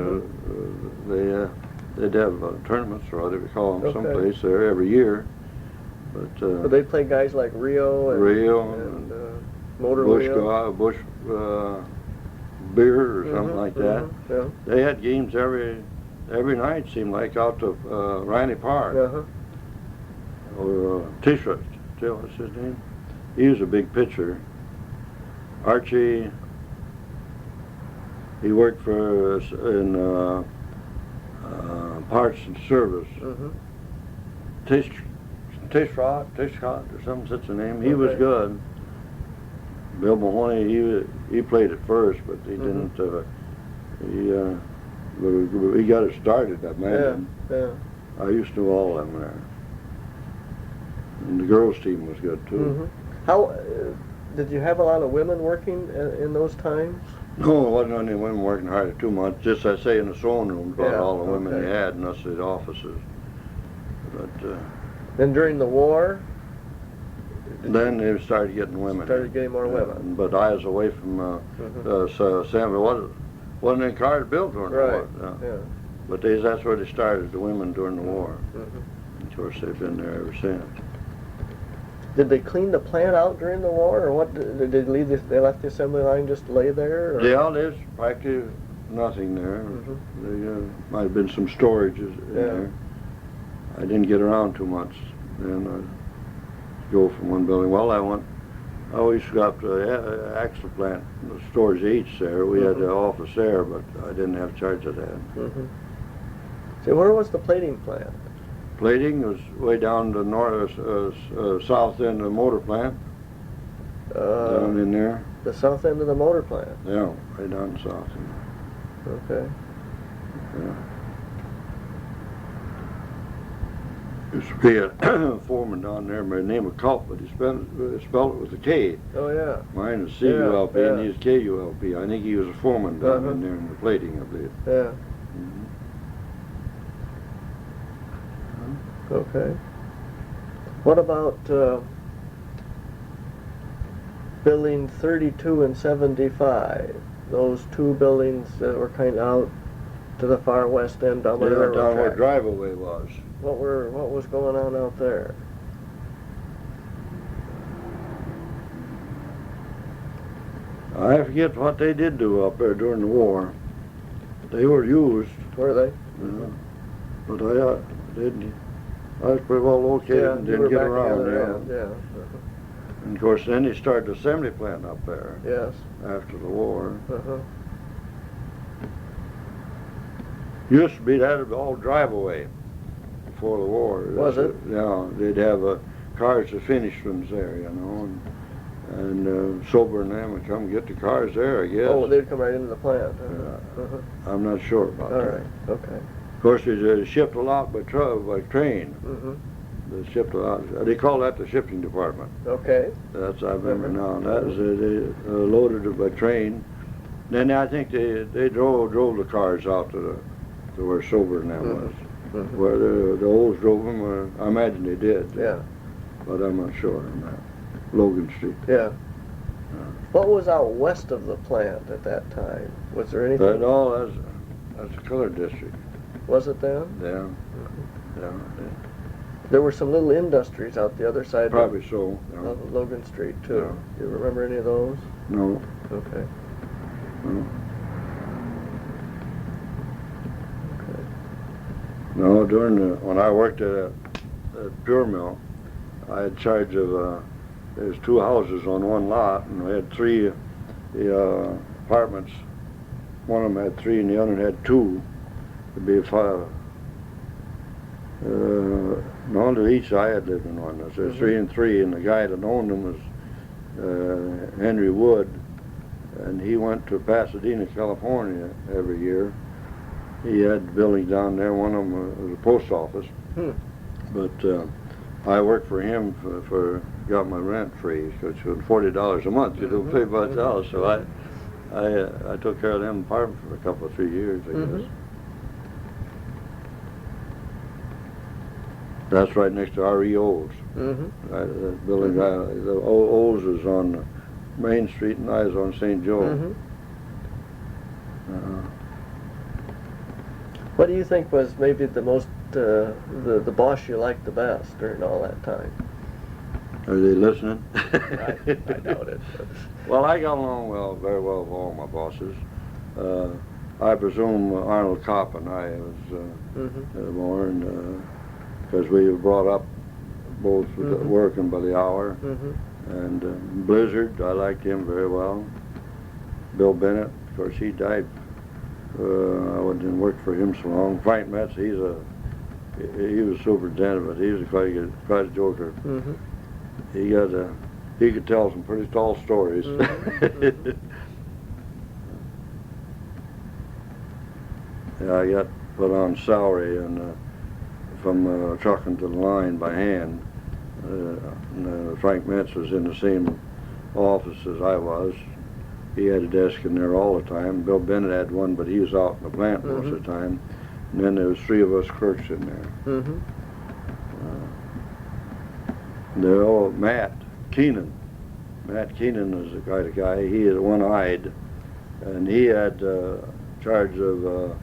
They'd have tournaments or whatever you call them, someplace there every year. But they play guys like Rio and Motor Bush Beer or something like that. Yeah. They had games every night, seemed like, out to Randy Park. Or T-shirt, what's his name? He was a big pitcher. Archie, he worked for us in parts and service. Tishcott or something such a name. He was good. Bill Mahoney, he played at first, but he didn't. He got it started. That man. Yeah. I used to know all of them there. And the girls' team was good too. How did you have a lot of women working in those times? No, it wasn't any women working hard 2 months. Just I say in the sewing room, about all the women they had, and us at offices. But then during the war. Then they started getting women. Started getting more women. But I was away from Sam. It wasn't any cars built during the war. Yeah. But that's where they started, the women during the war. Of course, they've been there ever since. Did they clean the plant out during the war, or what? Did they leave? They left the assembly line just lay there? Or? Yeah, there's practically nothing there. There might have been some storages in there. I didn't get around too much. Then I go from one building. Well, I always got the axle plant, the storage H there. We had the office there, but I didn't have charge of that. See, where was the plating plant? Plating was way down the north, south end of the motor plant. Down in there. The south end of the motor plant? Yeah, right down south end. Okay. Yeah. Used to be a foreman down there by the name of Culp, but he spelled it with a K. Oh, yeah. Mine is C-U-L-P and he's K-U-L-P. I think he was a foreman down in there in the plating, I believe. Yeah. Okay. What about building 32 and 75? Those two buildings that were kind of out to the far west end down the railroad down where track. Drive-Away was. What was going on out there? I forget what they did do up there during the war. They were used. Were they? But I was pretty well located and didn't get around there. Yeah. And of course, then they started the assembly plant up there. Yes. After the war. Used to be that all Drive-Away before the war. Was it? Yeah, they'd have cars to finish ones there, you know, and Sober and them would come get the cars there, I guess. Oh, they'd come right into the plant. I'm not sure about that. All right. Okay. Of course, they shipped a lot by train. They shipped a lot. They call that the shipping department. Okay. That's I remember now. That was they loaded it by train. Then I think they drove the cars out to where Sober and them was. Where the Olds drove them. I imagine they did. Yeah. But I'm not sure on that. Logan Street. Yeah. What was out west of the plant at that time? Was there anything? That's a colored district. Was it then? Yeah. There were some little industries out the other side Probably so. of Logan Street, too. Do you remember any of those? No. Okay. No. No, when I worked at Pure Mill, I had charge of, there's two houses on one lot, and we had three apartments. One of them had three, and the other had two. It'd be five. No, to each I had lived in one. There's 3 and 3, and the guy that owned them Henry Wood, and he went to Pasadena, California every year. He had buildings down there. One of them was a post office. But I worked for him for got my rent free, which was $40 a month. You don't pay by the house, so I took care of them apartment for a couple of 3 years, I guess. That's right next to R.E. Olds. The building, the Olds was on Main Street, and I was on St. Joe. What do you think was maybe the most, the boss you liked the best during all that time? Are they listening? I doubt it. Well, I got along very well with all my bosses. I presume Arnold Culp and I was more, because we were brought up both working by the hour. And Blizzard, I liked him very well. Bill Bennett, of course, he died. I didn't work for him so long. Frank Metz, he was superintendent, but he was quite a joker. He could tell some pretty tall stories. Yeah, I got put on salary and from trucking to the line by hand. Frank Metz was in the same office as I was. He had a desk in there all the time. Bill Bennett had one, but he was out in the plant most of the time. And then there was 3 of us clerks in there. Matt Keenan. Matt Keenan was the kind of guy. He had one-eyed, and he had charge of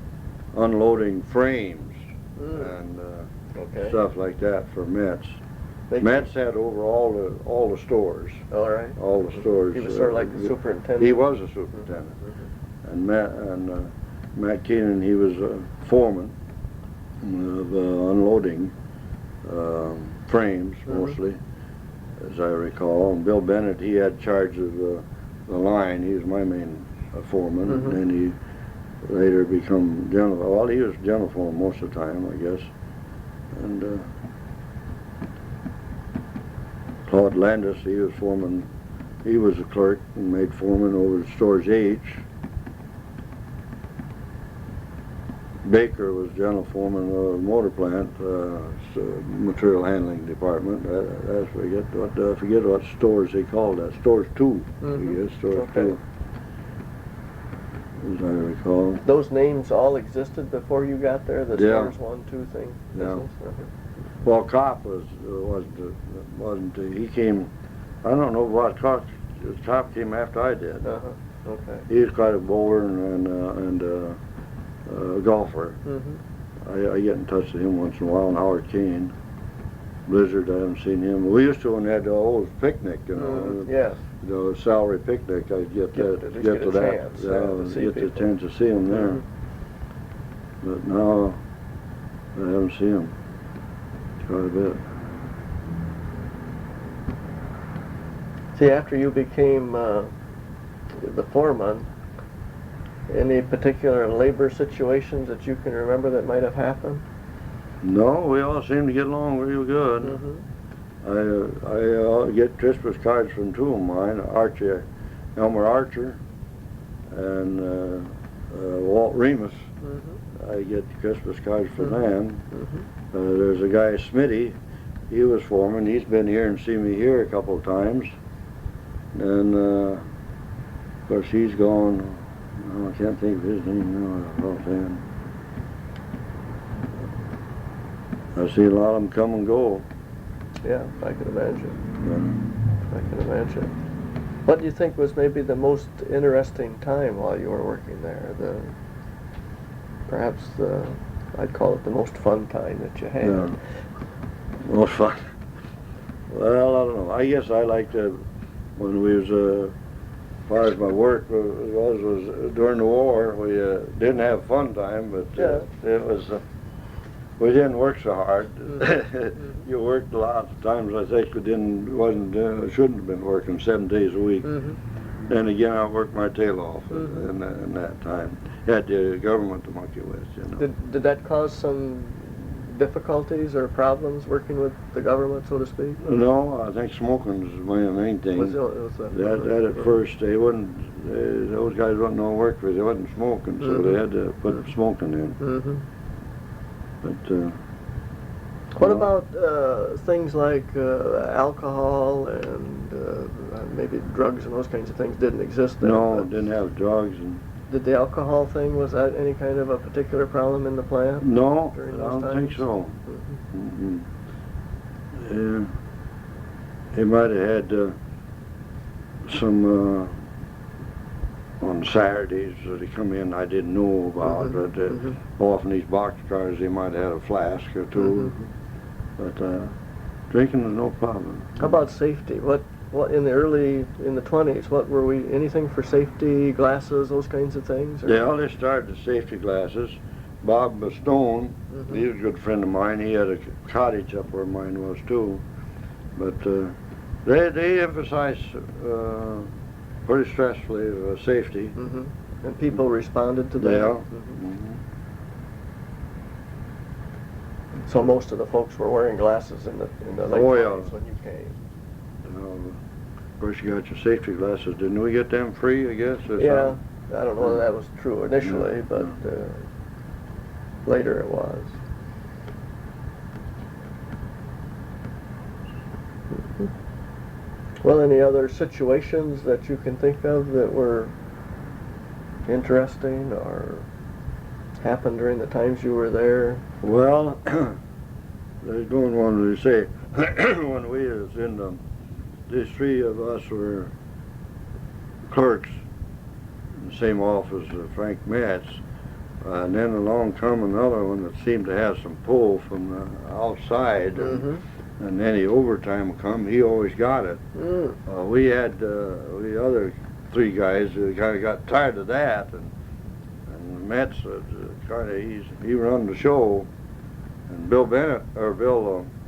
unloading frames and stuff like that for Metz. Metz had over all the stores. All right. All the stores. He was sort of like the superintendent. He was a superintendent. And Matt Keenan, he was a foreman of unloading frames mostly, as I recall. And Bill Bennett, he had charge of the line. He was my main foreman, and then he later become general. Well, he was general foreman most of the time, I guess. And Claude Landis, he was foreman. He was a clerk and made foreman over at Stores H. Baker was general foreman of the motor plant, material handling department. I forget what stores they called that. Stores 2, I guess. Stores 2, as I recall. Those names all existed before you got there. The Stores 1, 2 thing. Yeah. Well, Culp wasn't. He came. I don't know what Culp came after I did. Okay. He was quite a bowler and a golfer. I get in touch with him once in a while. And Howard Kane, Blizzard, I haven't seen him. We used to when they had the old picnic, you know. Yes. The salary picnic. I'd get to that. Get the chance to see him there. But now I haven't seen him quite a bit. See, after you became the foreman, any particular labor situations that you can remember that might have happened? No, we all seem to get along real good. I get Christmas cards from 2 of mine, Elmer Archer and Walt Remus. I get Christmas cards from them. There's a guy, Smitty, he was foreman. He's been here and seen me here a couple of times. And of course he's gone. I can't think of his name now offhand. I see a lot of them come and go. Yeah, I can imagine. I can imagine. What do you think was maybe the most interesting time while you were working there? Perhaps I'd call it the most fun time that you had. Yeah. Most fun. Well, I don't know. I guess I liked when we was, as far as my work was during the war. We didn't have fun time, but it was. We didn't work so hard. You worked a lot of times. I think we shouldn't have been working 7 days a week. Then again, I worked my tail off in that time. Had the government to monkey with, you know. Did that cause some difficulties or problems working with the government, so to speak? No, I think smoking is the main thing. That at first they wouldn't. Those guys wouldn't know work because they wasn't smoking, so they had to put smoking in. Mm-hmm. But what about things like alcohol and maybe drugs and those kinds of things didn't exist then? no, didn't have drugs and. Did the alcohol thing, was that any kind of a particular problem in the plant? No, I during those don't think times? so. Mm-hmm. Yeah, they might have had some on Saturdays that they come in I didn't know about, but often these box cars they might have had a flask or two. But drinking was no problem. How about safety? What in the 20s? What were we? Anything for safety, glasses, those kinds of things? Or? Yeah, they started the safety glasses. Bob Stone, he was a good friend of mine. He had a cottage up where mine was too. But they emphasized pretty stressfully safety. Mm-hmm. And people responded to that. Yeah. Mm-hmm. So most of the folks were wearing glasses in the late 20s when you came. Of course, you got your safety glasses. Didn't we get them free, I guess? Or Yeah, something? I don't know whether that was true initially, but later it was. Well, any other situations that you can think of that were interesting or happened during the times you were there? Well, there's going one to say, when we was in these three of us were clerks in the same office as Frank Metz, and then along come another one that seemed to have some pull from the outside, and any overtime come, he always got it. We had the other three guys who kind of got tired of that, and Metz kind of he run the show, and Bill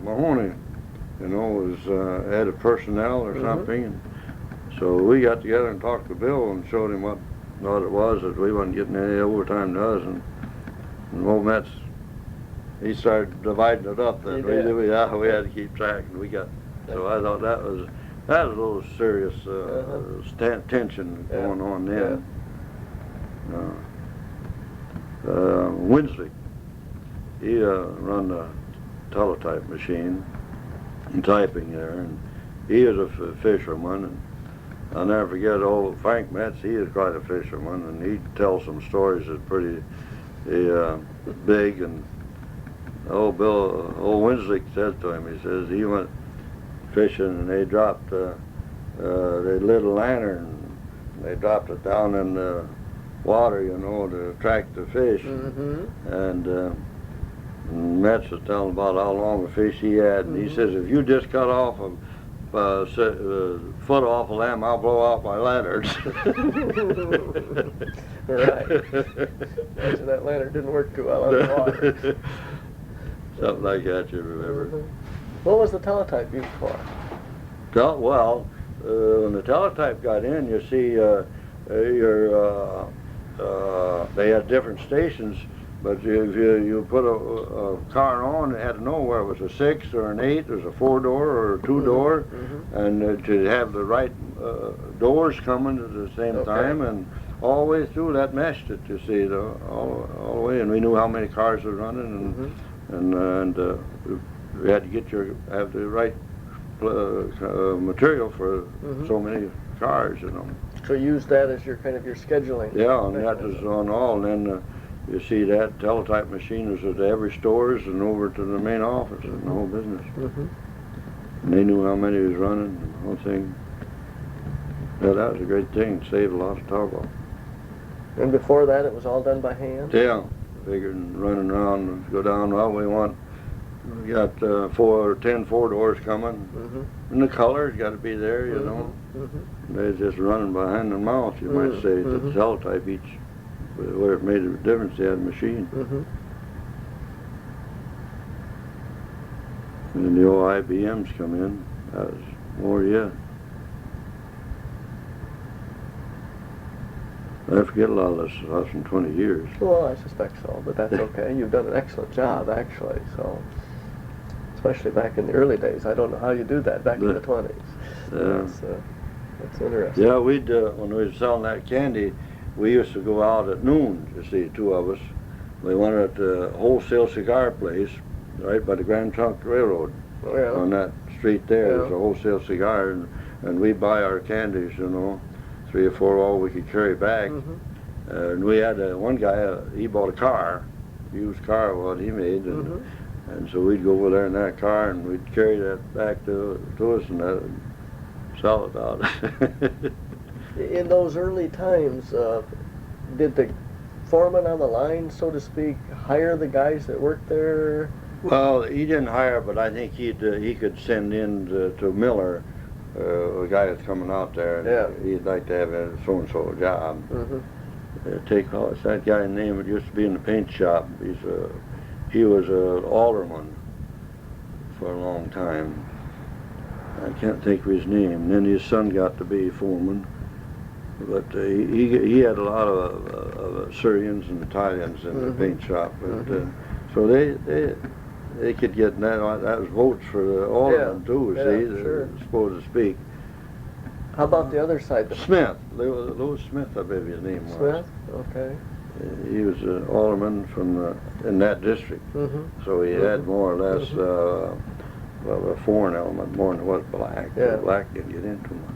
Mahoney, you know, was head of personnel or something, and so we got together and talked to Bill and showed him what it was that we wasn't getting any overtime to us, and old Metz, he started dividing it up. Then we had to keep track, and we got. So I thought that was a little serious tension going on then. Winsley, he run the teletype machine and typing there, and he was a fisherman, and I'll never forget old Frank Metz. He is quite a fisherman, and he'd tell some stories that pretty big. And old Winsley said to him, he says he went fishing and they dropped they lit a lantern, and they dropped it down in the water, you know, to attract the fish. And Metz was telling about how long a fish he had, and he says, if you just cut off a foot off of them, I'll blow out my lanterns. Right. Imagine that lantern didn't work too well on the water. Something like that, you remember. What was the teletype used for? Well, when the teletype got in, you see, they had different stations, but if you put a car on, it had to know where it was a 6 or an 8, there's a 4-door or a 2-door, and to have the right doors coming at the same time, and all the way through that meshed it, you see, all the way, and we knew how many cars were running, and we had to have the right material for so many cars, you know. So you used that as your kind of your scheduling. Yeah, and that was on all, and then you see that teletype machine was at every stores and over to the main office and the whole business. And they knew how many was running and the whole thing. Yeah, that was a great thing. Saved a lot of trouble. And before that, it was all done by hand? Yeah, figured and running around and go down. Well, we got 10 4-doors coming, and the colors got to be there, you know. They're just running by hand and mouth, you might say, to the teletype each. Where it made a difference, they had a machine. And the old IBMs come in, that was more yet. I forget a lot of this stuff in 20 years. Well, I suspect so, but that's okay. You've done an excellent job, actually, so. Especially back in the early days. I don't know how you do that back in the 20s. That's interesting. Yeah, we'd, when we were selling that candy, we used to go out at noon, you see, two of us. We went at the wholesale cigar place, right by the Grand Trunk Railroad. Oh, yeah. On that street there, Yeah. there's a wholesale cigar, and we buy our candies, 3 or 4 all we could carry back. And we had one guy, he bought a car, used car, what he made, and so we'd go over there in that car, and we'd carry that back to us and sell it out. In those early times, did the foreman on the line, so to speak, hire the guys that worked there? Well, he didn't hire, but I think he could send in to Miller, a guy that's coming out there. Yeah. He'd like to have a so-and-so job. What's that guy's name? It used to be in the paint shop. He was an alderman for a long time. I can't think of his name. And then his son got to be foreman. But he had a lot of Syrians and Italians in the paint shop. But, so they could get that was votes for the alderman too, sure. so to speak. How about the other side? Smith, Louis Smith, I believe his name was. Smith? Okay. He was an alderman from in that district, so he had more or less a foreign element more than it was black. Yeah. Black didn't get into much.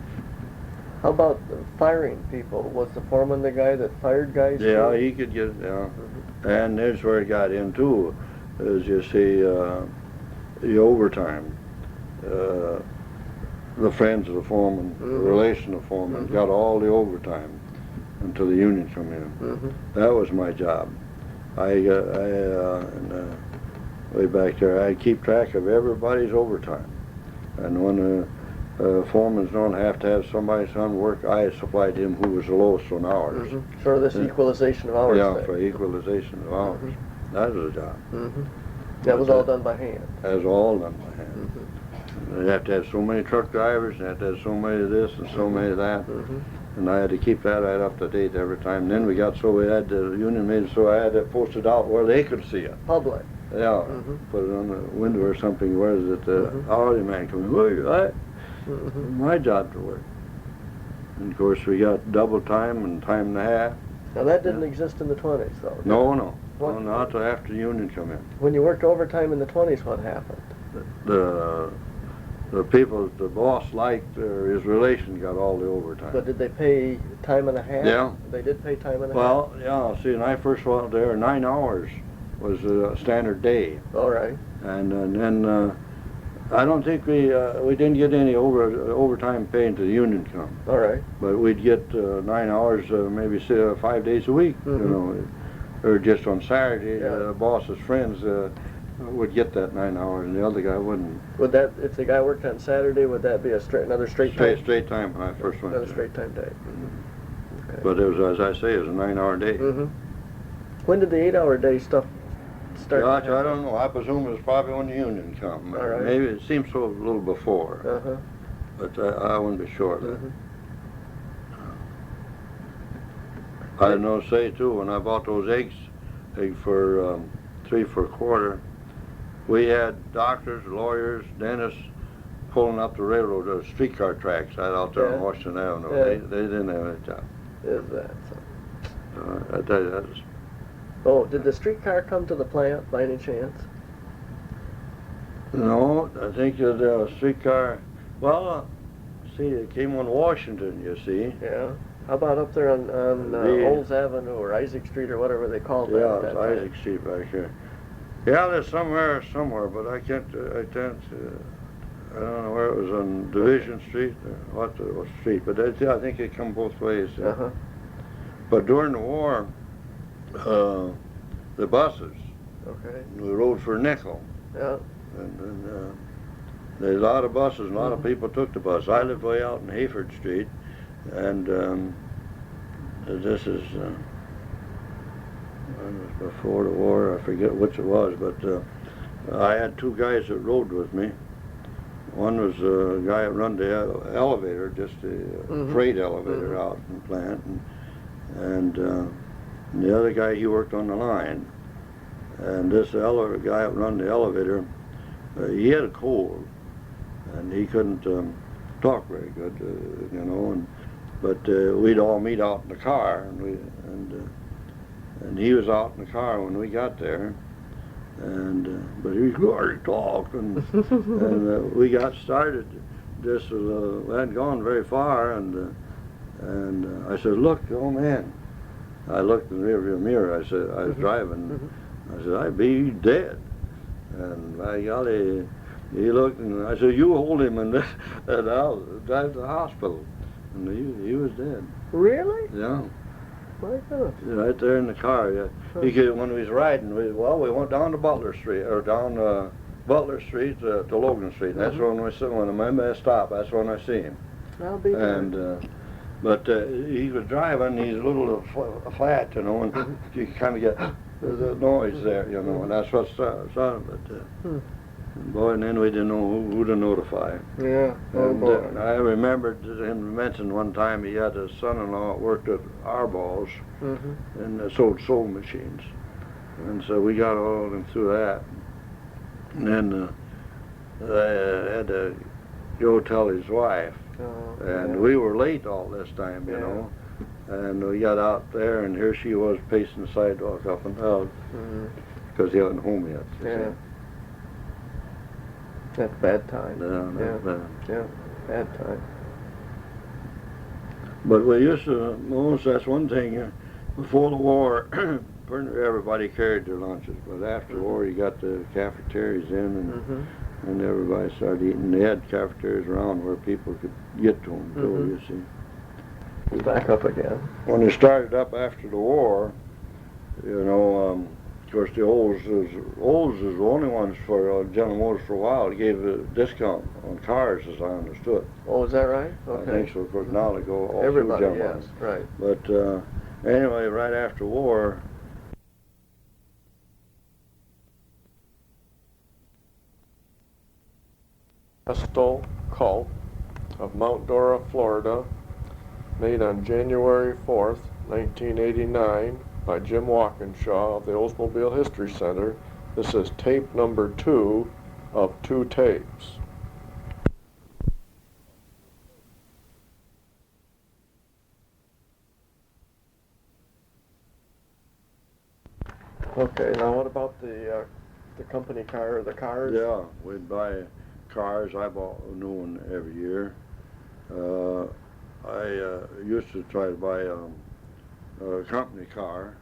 How about firing people? Was the foreman the guy that fired guys? Yeah, too? he could get, and there's where he got in too, as you see, the overtime. The friends of the foreman, the relation of the foreman, got all the overtime until the union come in. That was my job. Way back there, I keep track of everybody's overtime. And when foremans don't have to have somebody's son work, I supplied him who was the lowest on hours. For this equalization of hours Yeah, thing. for equalization of hours. That was a job. That was all done by hand. That was all done by hand. They have to have so many truck drivers, and they have to have so many of this and so many of that. And I had to keep that right up to date every time. And then we had the union made it so I had it posted out where they could see it. Public. Yeah, put it on the window or something where the hourly man comes, my job to work. And of course we got double time and time and a half. Now that didn't exist in the 20s though. did it? No, What? not till after the union come in. When you worked overtime in the 20s, what happened? The people, the boss liked, his relation got all the overtime. But did they pay time and a half? Yeah. They did pay time and a half? Well, yeah, see, when I first went there, 9 hours was a standard day. All right. And then I don't think we didn't get any overtime pay until the union come. All right. But we'd get 9 hours, maybe 5 days a week, or just on Saturday. The boss's friends would get that 9 hours, and the other guy wouldn't. Would that, if the guy worked on Saturday, would that be another straight time? Straight time when I first went Another there. straight time day. Okay. But it was, as I say, it was a 9-hour day. When did the 8-hour day stuff start? Gosh, I don't know. I presume it was probably when the union come. All right. Maybe it seems so a little before. But I wouldn't be sure of that. I know, say too, when I bought those eggs for 3 for a quarter, we had doctors, lawyers, dentists pulling up the railroad, the streetcar tracks out there on Washington Avenue. Yeah. They didn't have any job. Is that so? I tell you, that was, Oh, did the streetcar come to the plant by any chance? no, I think the streetcar, well, see, it came on Washington, you see. Yeah. How about up there on Olds Avenue or Isaac Street or whatever they called that? Yeah, at that it's time? Isaac Street back here. Yeah, there's somewhere, but I can't, I don't know where it was, on Division Street, or what street, but I think it come both ways. But during the war, the buses, we rode for a nickel. Yeah. And there's a lot of buses, and a lot of people took the bus. I lived way out in Hayford Street, and this is before the war, I forget which it was, but I had 2 guys that rode with me. One was a guy that run the elevator, just the freight elevator out in the plant, and the other guy, he worked on the line. And this elevator guy that run the elevator, he had a cold, and he couldn't talk very good, you know. But we'd all meet out in the car, and he was out in the car when we got there, but he already talked, and we got started. This we hadn't gone very far, and I said, "Look, oh man!" I looked in the rearview mirror. I said, I was driving. I said, "I'd be dead." And by golly, he looked, and I said, "You hold him, and I'll drive to the hospital." And he was dead. Really? Yeah. My goodness. Right there in the car. Yeah. He could, when we was riding, we went down to Butler Street, or down Butler Street to Logan Street. That's when I stopped. That's when I see him. I'll be there. And but he was driving these little flat, you know, and you kind of get the noise there, you know, and that's what started. But boy, and then we didn't know who to notify. Yeah. Oh And boy. I remembered him mention one time he had a son-in-law that worked at Arbal's and sold sewing machines, and so we got all of them through that. And then I had to go tell his wife, and we were late all this time, you know. And we got out there, and here she was pacing the sidewalk up and down because he wasn't home yet. Yeah. That's bad time. Yeah. Bad time. But we used to, that's one thing, before the war, everybody carried their lunches, but after the war you got the cafeterias in, and everybody started eating. They had cafeterias around where people could get to them, too, you see. Back up again. When they started up after the war, you know, of course the Olds is the only ones for General Motors for a while. They gave a discount on cars, as I understood. Oh, is that right? Okay. I think so. Of course, now they go all Everybody, through General. yes, right. But anyway, right after war, Estol Culp of Mount Dora, Florida, made on January 4th, 1989 by Jim Walkinshaw of the Oldsmobile History Center. This is tape number 2 of 2 tapes. Okay, now what about the company car or the cars? yeah, we'd buy cars. I bought a new one every year. I used to try to buy a company car.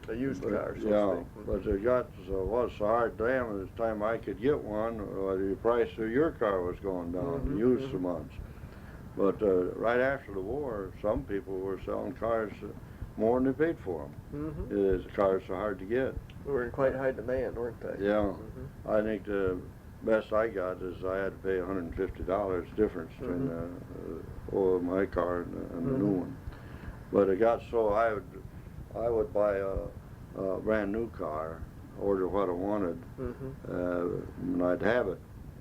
A used car, so Yeah, to speak. but it was so hard damn at the time I could get one, the price of your car was going down, used so much. But right after the war, some people were selling cars more than they paid for them. Cars are hard to get. We were in quite high demand, weren't they? Yeah, I think the best I got is I had to pay $150 difference between my car and the new one. But it got so I would buy a brand new car, order what I wanted, and I'd have it,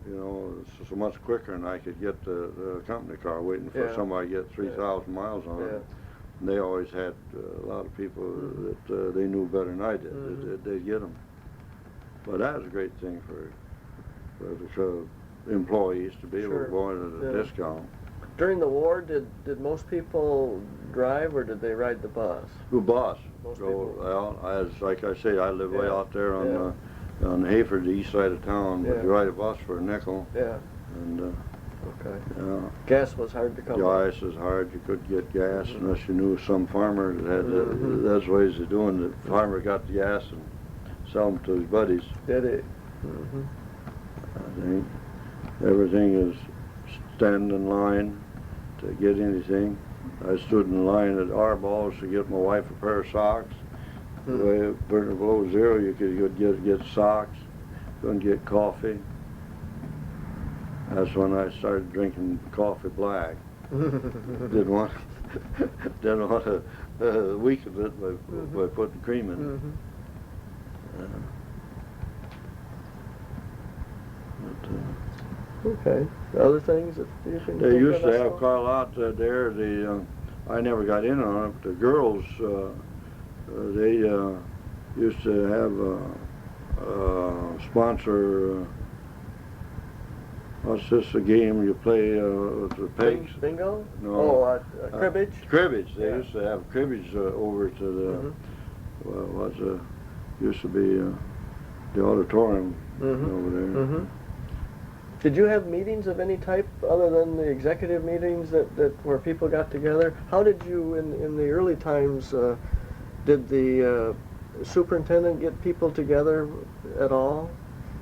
you know, so much quicker than I could get the company car waiting for somebody to get 3,000 miles on it. And they always had a lot of people that they knew better than I did. They'd get them. But that was a great thing for the employees to be able to go in at a discount. During the war, did most people drive or did they ride the bus? The bus. Most So, people. well, like I say, I live way out there on Hayford, the east side of town. But you ride a bus for a nickel. Yeah. And Gas was hard to come by. gas is hard. You couldn't get gas unless you knew some farmer that had. That's ways of doing it. The farmer got the gas and sell them to his buddies. Did it? I think everything is standing in line to get anything. I stood in line at Arbal's to get my wife a pair of socks. Way burning below zero, you could get socks. Couldn't get coffee. That's when I started drinking coffee black. Didn't want to weaken it by putting cream in it. Okay. Other things that you can They think used of, to have Estol? Carl out there. I never got in on it. But the girls, they used to have sponsor. What's this? A game you play with the pigs? Bingo? No. Oh, cribbage? Cribbage. They Yeah. used to have cribbage over to the. Well, used to be the auditorium over there. Mm-hmm. Did you have meetings of any type other than the executive meetings that where people got together? How did you, in the early times, did the superintendent get people together at all?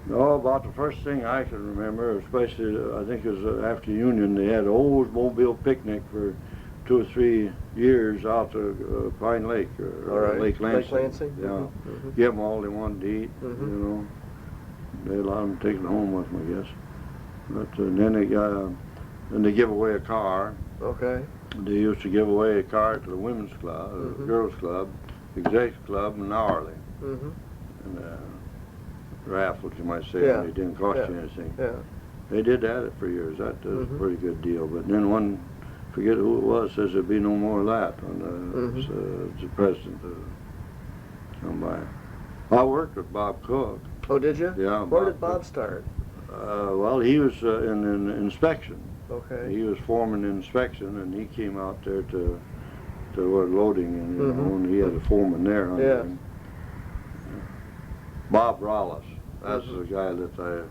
No, about the first thing I can remember, especially I think it was after Union, they had an Oldsmobile picnic for 2 or 3 years out to Pine Lake or Lake Lansing. Lake Lansing? Yeah. Mm-hmm. Give them all they wanted to eat, Mm-hmm. you know. They allowed them to take it home with them, I guess. But then they give away a car. Okay. They used to give away a car to the women's club, Mm-hmm. girls club, executive club, and hourly. Mm-hmm. And raffles, you might say, Yeah. and it didn't cost Yeah. you anything. Yeah. They did that for years. That was Mhm. a pretty good deal. But then one, forget who it was, says there'd be no more of that when the president come by. I worked with Bob Cook. Oh, did you? Yeah. Where did Bob Cook. start? Well, he was in inspection. Okay. He was foreman in inspection, and he came out there to loading, and you know, and he had a foreman there under Yeah. him. Bob Rollis. That's the guy that I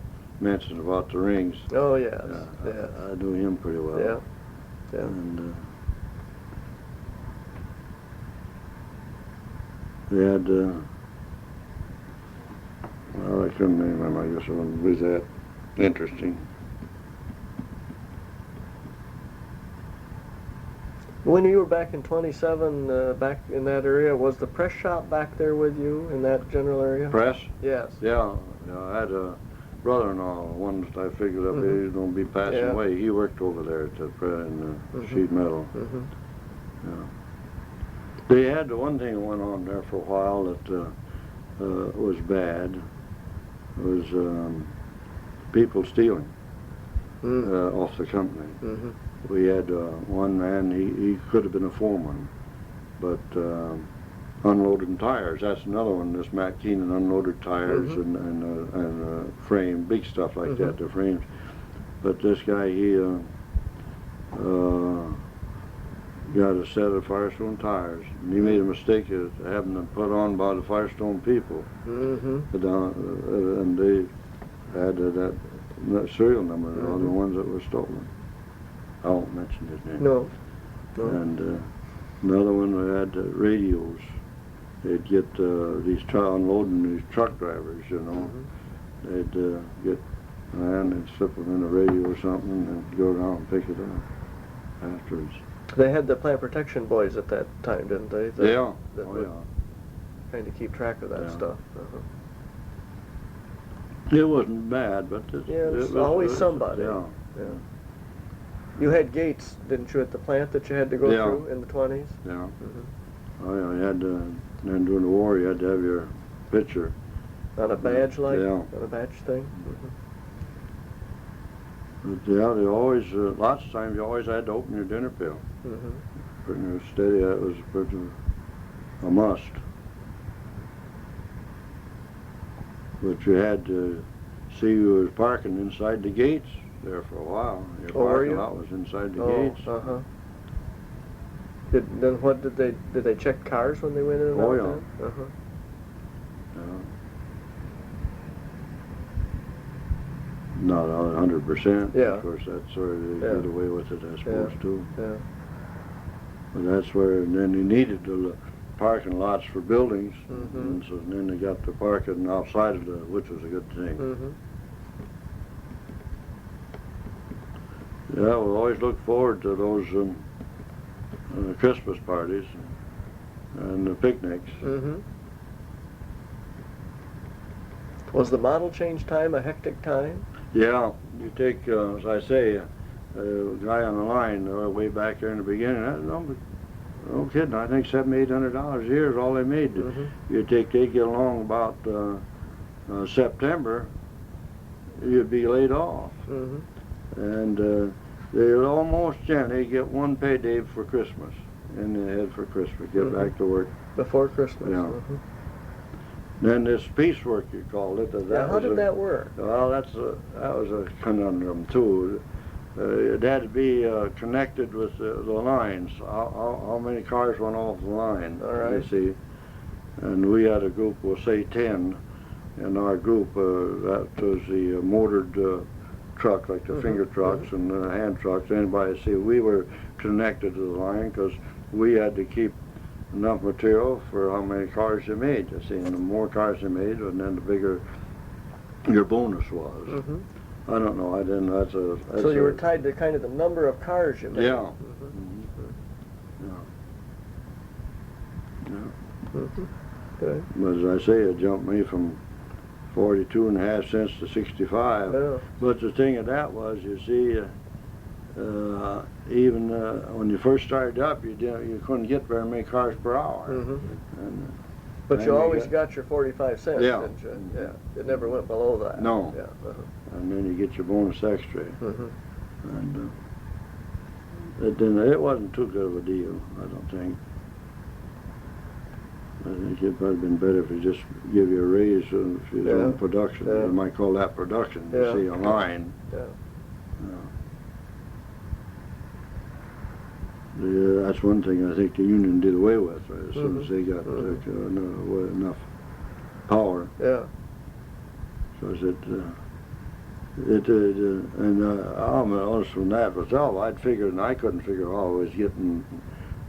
mentioned about the rings. Oh, yes. Yeah, Yes. I knew him pretty well. Yeah. Yeah. And they had, well, I couldn't remember. I guess it wouldn't be that interesting. When you were back in 27, back in that area, was the press shop back there with you in that general area? Press? Yes. Yeah. I had a brother-in-law, one that I figured up Mhm. he was going to be passing Yeah. away. He worked over there at the in sheet metal. Mm-hmm. Yeah. They had the one thing that went on there for a while that was bad. It was people stealing off the company. Mm-hmm. We had one man, he could have been a foreman, but unloading tires, that's another one, this Matt Keenan unloaded tires and frame, big stuff like that, the frames. But this guy, he got a set of Firestone tires, and he made a mistake of having them put on by the Firestone people. Mm-hmm. And they had that serial number, all the ones that were stolen. I won't mention his name. No. And another one we had radios. They'd get these unloading these truck drivers, you know. They'd get a man and slip them in a radio or something and go around and pick it up afterwards. They had the plant protection boys at that time, didn't they? Yeah. That Oh, would yeah. kind of keep track of that Yeah. stuff. It wasn't bad, but It's always somebody. Yeah. Yeah. You had gates, didn't you, at the plant that you had to go Yeah. through in the 20s? Yeah. Mm-hmm. Oh, yeah. You had to, then during the war, you had to have your picture. On a badge like? Yeah. On a badge thing? But yeah, they always, lots of times you always had to open your dinner pail. Mm-hmm. Pretty steady, that was pretty a must. But you had to see who was parking inside the gates there for a while. Your Oh, were parking you? lot was inside the Oh, gates. uh-huh. Then what did they check cars when they went in and Oh, out yeah. then? Uh-huh. Yeah. Not 100%. Yeah. Of course, that's where they Yeah. get away with it, I suppose, too. Yeah. But that's where, and then you needed the parking lots for buildings, Mhm. and so then they got the parking outside of which was a good thing. Mm-hmm. Yeah, we always look forward to those Christmas parties and the picnics. Mm-hmm. Was the model change time a hectic time? Yeah, you take, as I say, a guy on the line way back there in the beginning, no kidding, I think $700-800 a year is all they made. Mm-hmm. They get along about September, you'd be laid off. Mm-hmm. And they almost, they get one payday for Christmas. and then head for Christmas, get back to work. Before Christmas. Yeah. Then this piecework, you called it. How did that work? Well, that was a conundrum too. It had to be connected with the lines. How many cars went off the line? All right. You see, and we had a group, we'll say 10, in our group. That was the motored truck, like the finger trucks and the hand trucks. Anybody see? We were connected to the line because we had to keep enough material for how many cars you made. You see, and the more cars you made, and then the bigger your bonus was. I don't know. I didn't. So you were tied to kind of the number of cars you made. Yeah. Good. But as I say, it jumped me from 42.5 cents to 65. Yeah. But the thing of that was, you see, even when you first started up, you couldn't get very many cars per hour. And, but you always got your 45 cents, yeah. didn't you? Yeah. It never went below that. No. Yeah. And then you get your bonus extra. And it wasn't too good of a deal, I don't think. I think it'd probably been better if you just give you a raise if you was on production. You might call that production, you see, a line. That's one thing I think the union did away with as soon as they got enough power. Yeah. Because and I'm honest from that myself. I'd figured, and I couldn't figure how I was getting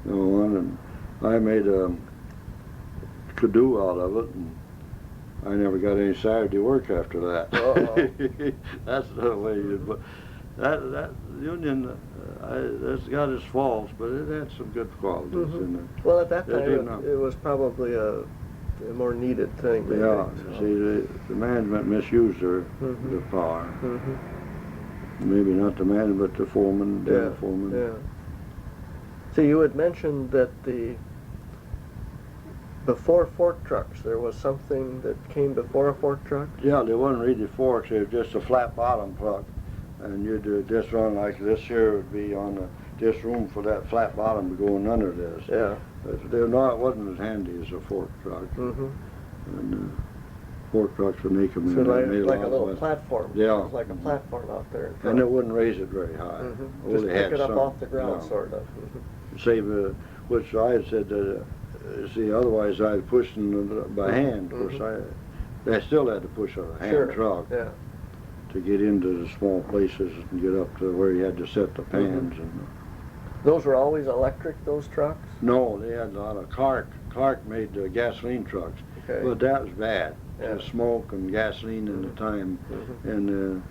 on, and I made a to-do out of it, and I never got any Saturday work after that. That's the way you. But that union, that's got its faults, but it had some good qualities in it. Well, at that time, it was probably a more needed thing. Maybe, see, the management misused their power. Maybe not the man, but the foreman, the foreman. Yeah. See, you had mentioned that before fork trucks, there was something that came before a fork truck? Yeah, they wasn't really forks, they were just a flat bottom truck. And you'd just run like this here would be on this room for that flat bottom to go in under this. Yeah. It wasn't as handy as a fork truck. And fork trucks, when they come in, so they made like a lot little less. platform. Yeah. It was like a platform out there in front. And it wouldn't raise it very high. Just pick it up off the ground, yeah. sort of. Save, which I had said that, see, otherwise I'd push them by hand. Of course, I still had to push a hand truck to get into the small places and get up to where you had to set the pans. And those were always electric, those trucks? no, they had a lot of Clark. Clark made gasoline trucks, but that was bad. The smoke and gasoline in the time, and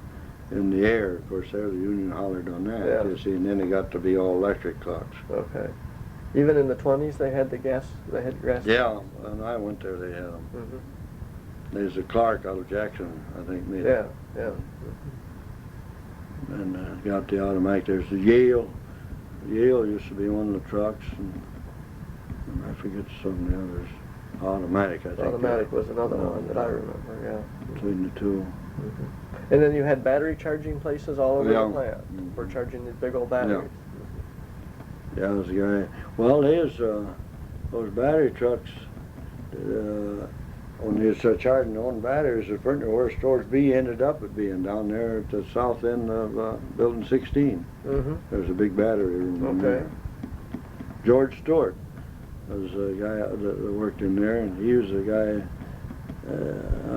in the air. Of course, there the union hollered on that. You see, and then it got to be all electric trucks. Okay. Even in the 20s, they had gas. Yeah, and I went there. They had them. There's a Clark out of Jackson, I think, made it. Yeah. And got the automatic. There's the Yale. Yale used to be one of the trucks, and I forget some of the others. Automatic, I think. Automatic was another one that I remember. Yeah. Between the two. And then you had battery charging places all over the plant for charging these big old batteries. Yeah, there's a guy. Well, those battery trucks. When you was charging on batteries, the printer where Storage B ended up at being down there at the south end of Building 16. There's a big battery room in there. George Stewart was a guy that worked in there, and he was a guy,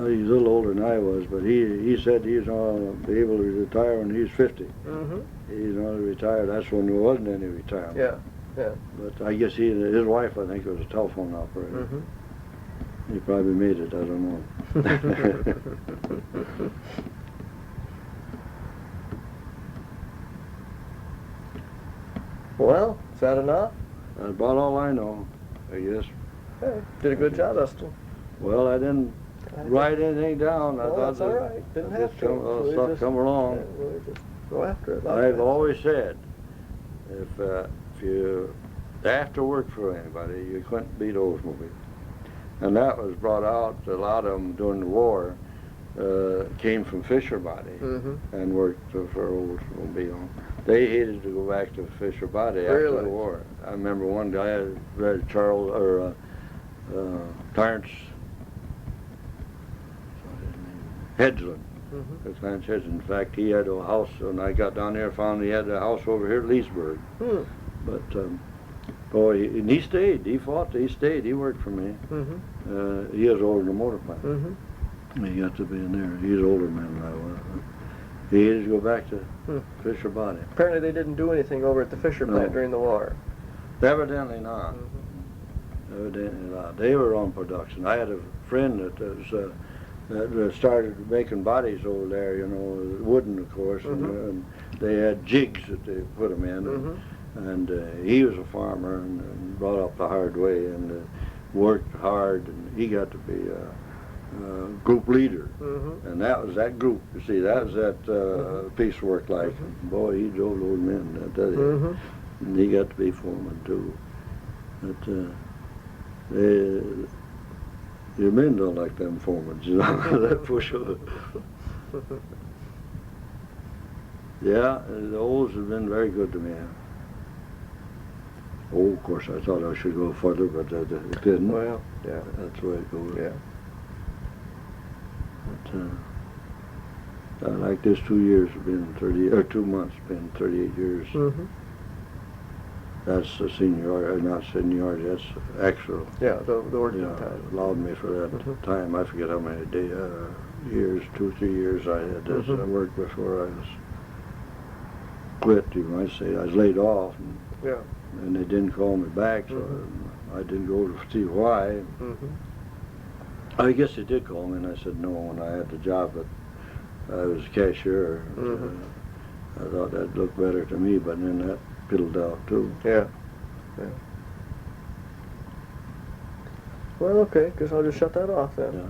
he's a little older than I was, but he said he was going to be able to retire when he was 50. He's going to retire. That's when there wasn't any retirement. Yeah. But I guess his wife, I think, was a telephone operator. He probably made it, I don't know. Well, is that enough? That's about all I know, I guess. Hey, did a good job, Estol. Well, I didn't write anything down. I thought that's all right. Didn't have to. Stuff come along. We'll just go after it. I've always said, if you have to work for anybody, you couldn't beat Oldsmobile. And that was brought out, a lot of them during the war came from Fisher Body and worked for Oldsmobile. They hated to go back to Fisher Body after Really? the war. I remember one guy, Clarence Hedgeland. Mm-hmm. Clarence Hedgeland. In fact, he had a house, when I got down there, found he had a house over here at Leesburg. Hmm. But, boy, and he stayed. He fought. He stayed. He worked for me. Mm-hmm. He was over in the motor plant. Mm-hmm. He got to be in there. He's an older man than I was. He had to go back to Fisher Body. Apparently they didn't do anything over at the Fisher plant No. during the war. Evidently not. Mm-hmm. Evidently not. They were on production. I had a friend that started making bodies over there, you know, wooden, of course, and they had jigs that they put them in. And he was a farmer and brought up the hard way and worked hard, and he got to be group leader. And that was that group. You see, that was that piece of work like. Boy, he drove those men, I tell you. And he got to be foreman too. But your men don't like them foremans, you know, that for sure. Yeah, the olds have been very good to me. Oh, of course, I thought I should go further, but I didn't. Well, yeah. That's the way it goes. Yeah. But, like this 2 years have been 2 months been 38 years. Mm-hmm. That's the seniority, not seniority, that's actual. Yeah, the working Yeah, time. allowed me for that time. I forget how many years, 2 or 3 years I had this. I worked before I was quit, you might say. I was laid off, and they didn't call me back, so I didn't go to see why. I guess they did call me, and I said no when I had the job, but I was a cashier. I thought that looked better to me, but then that fiddled out too. Yeah. Yeah. Well, okay, because I'll just shut that off then. Yeah.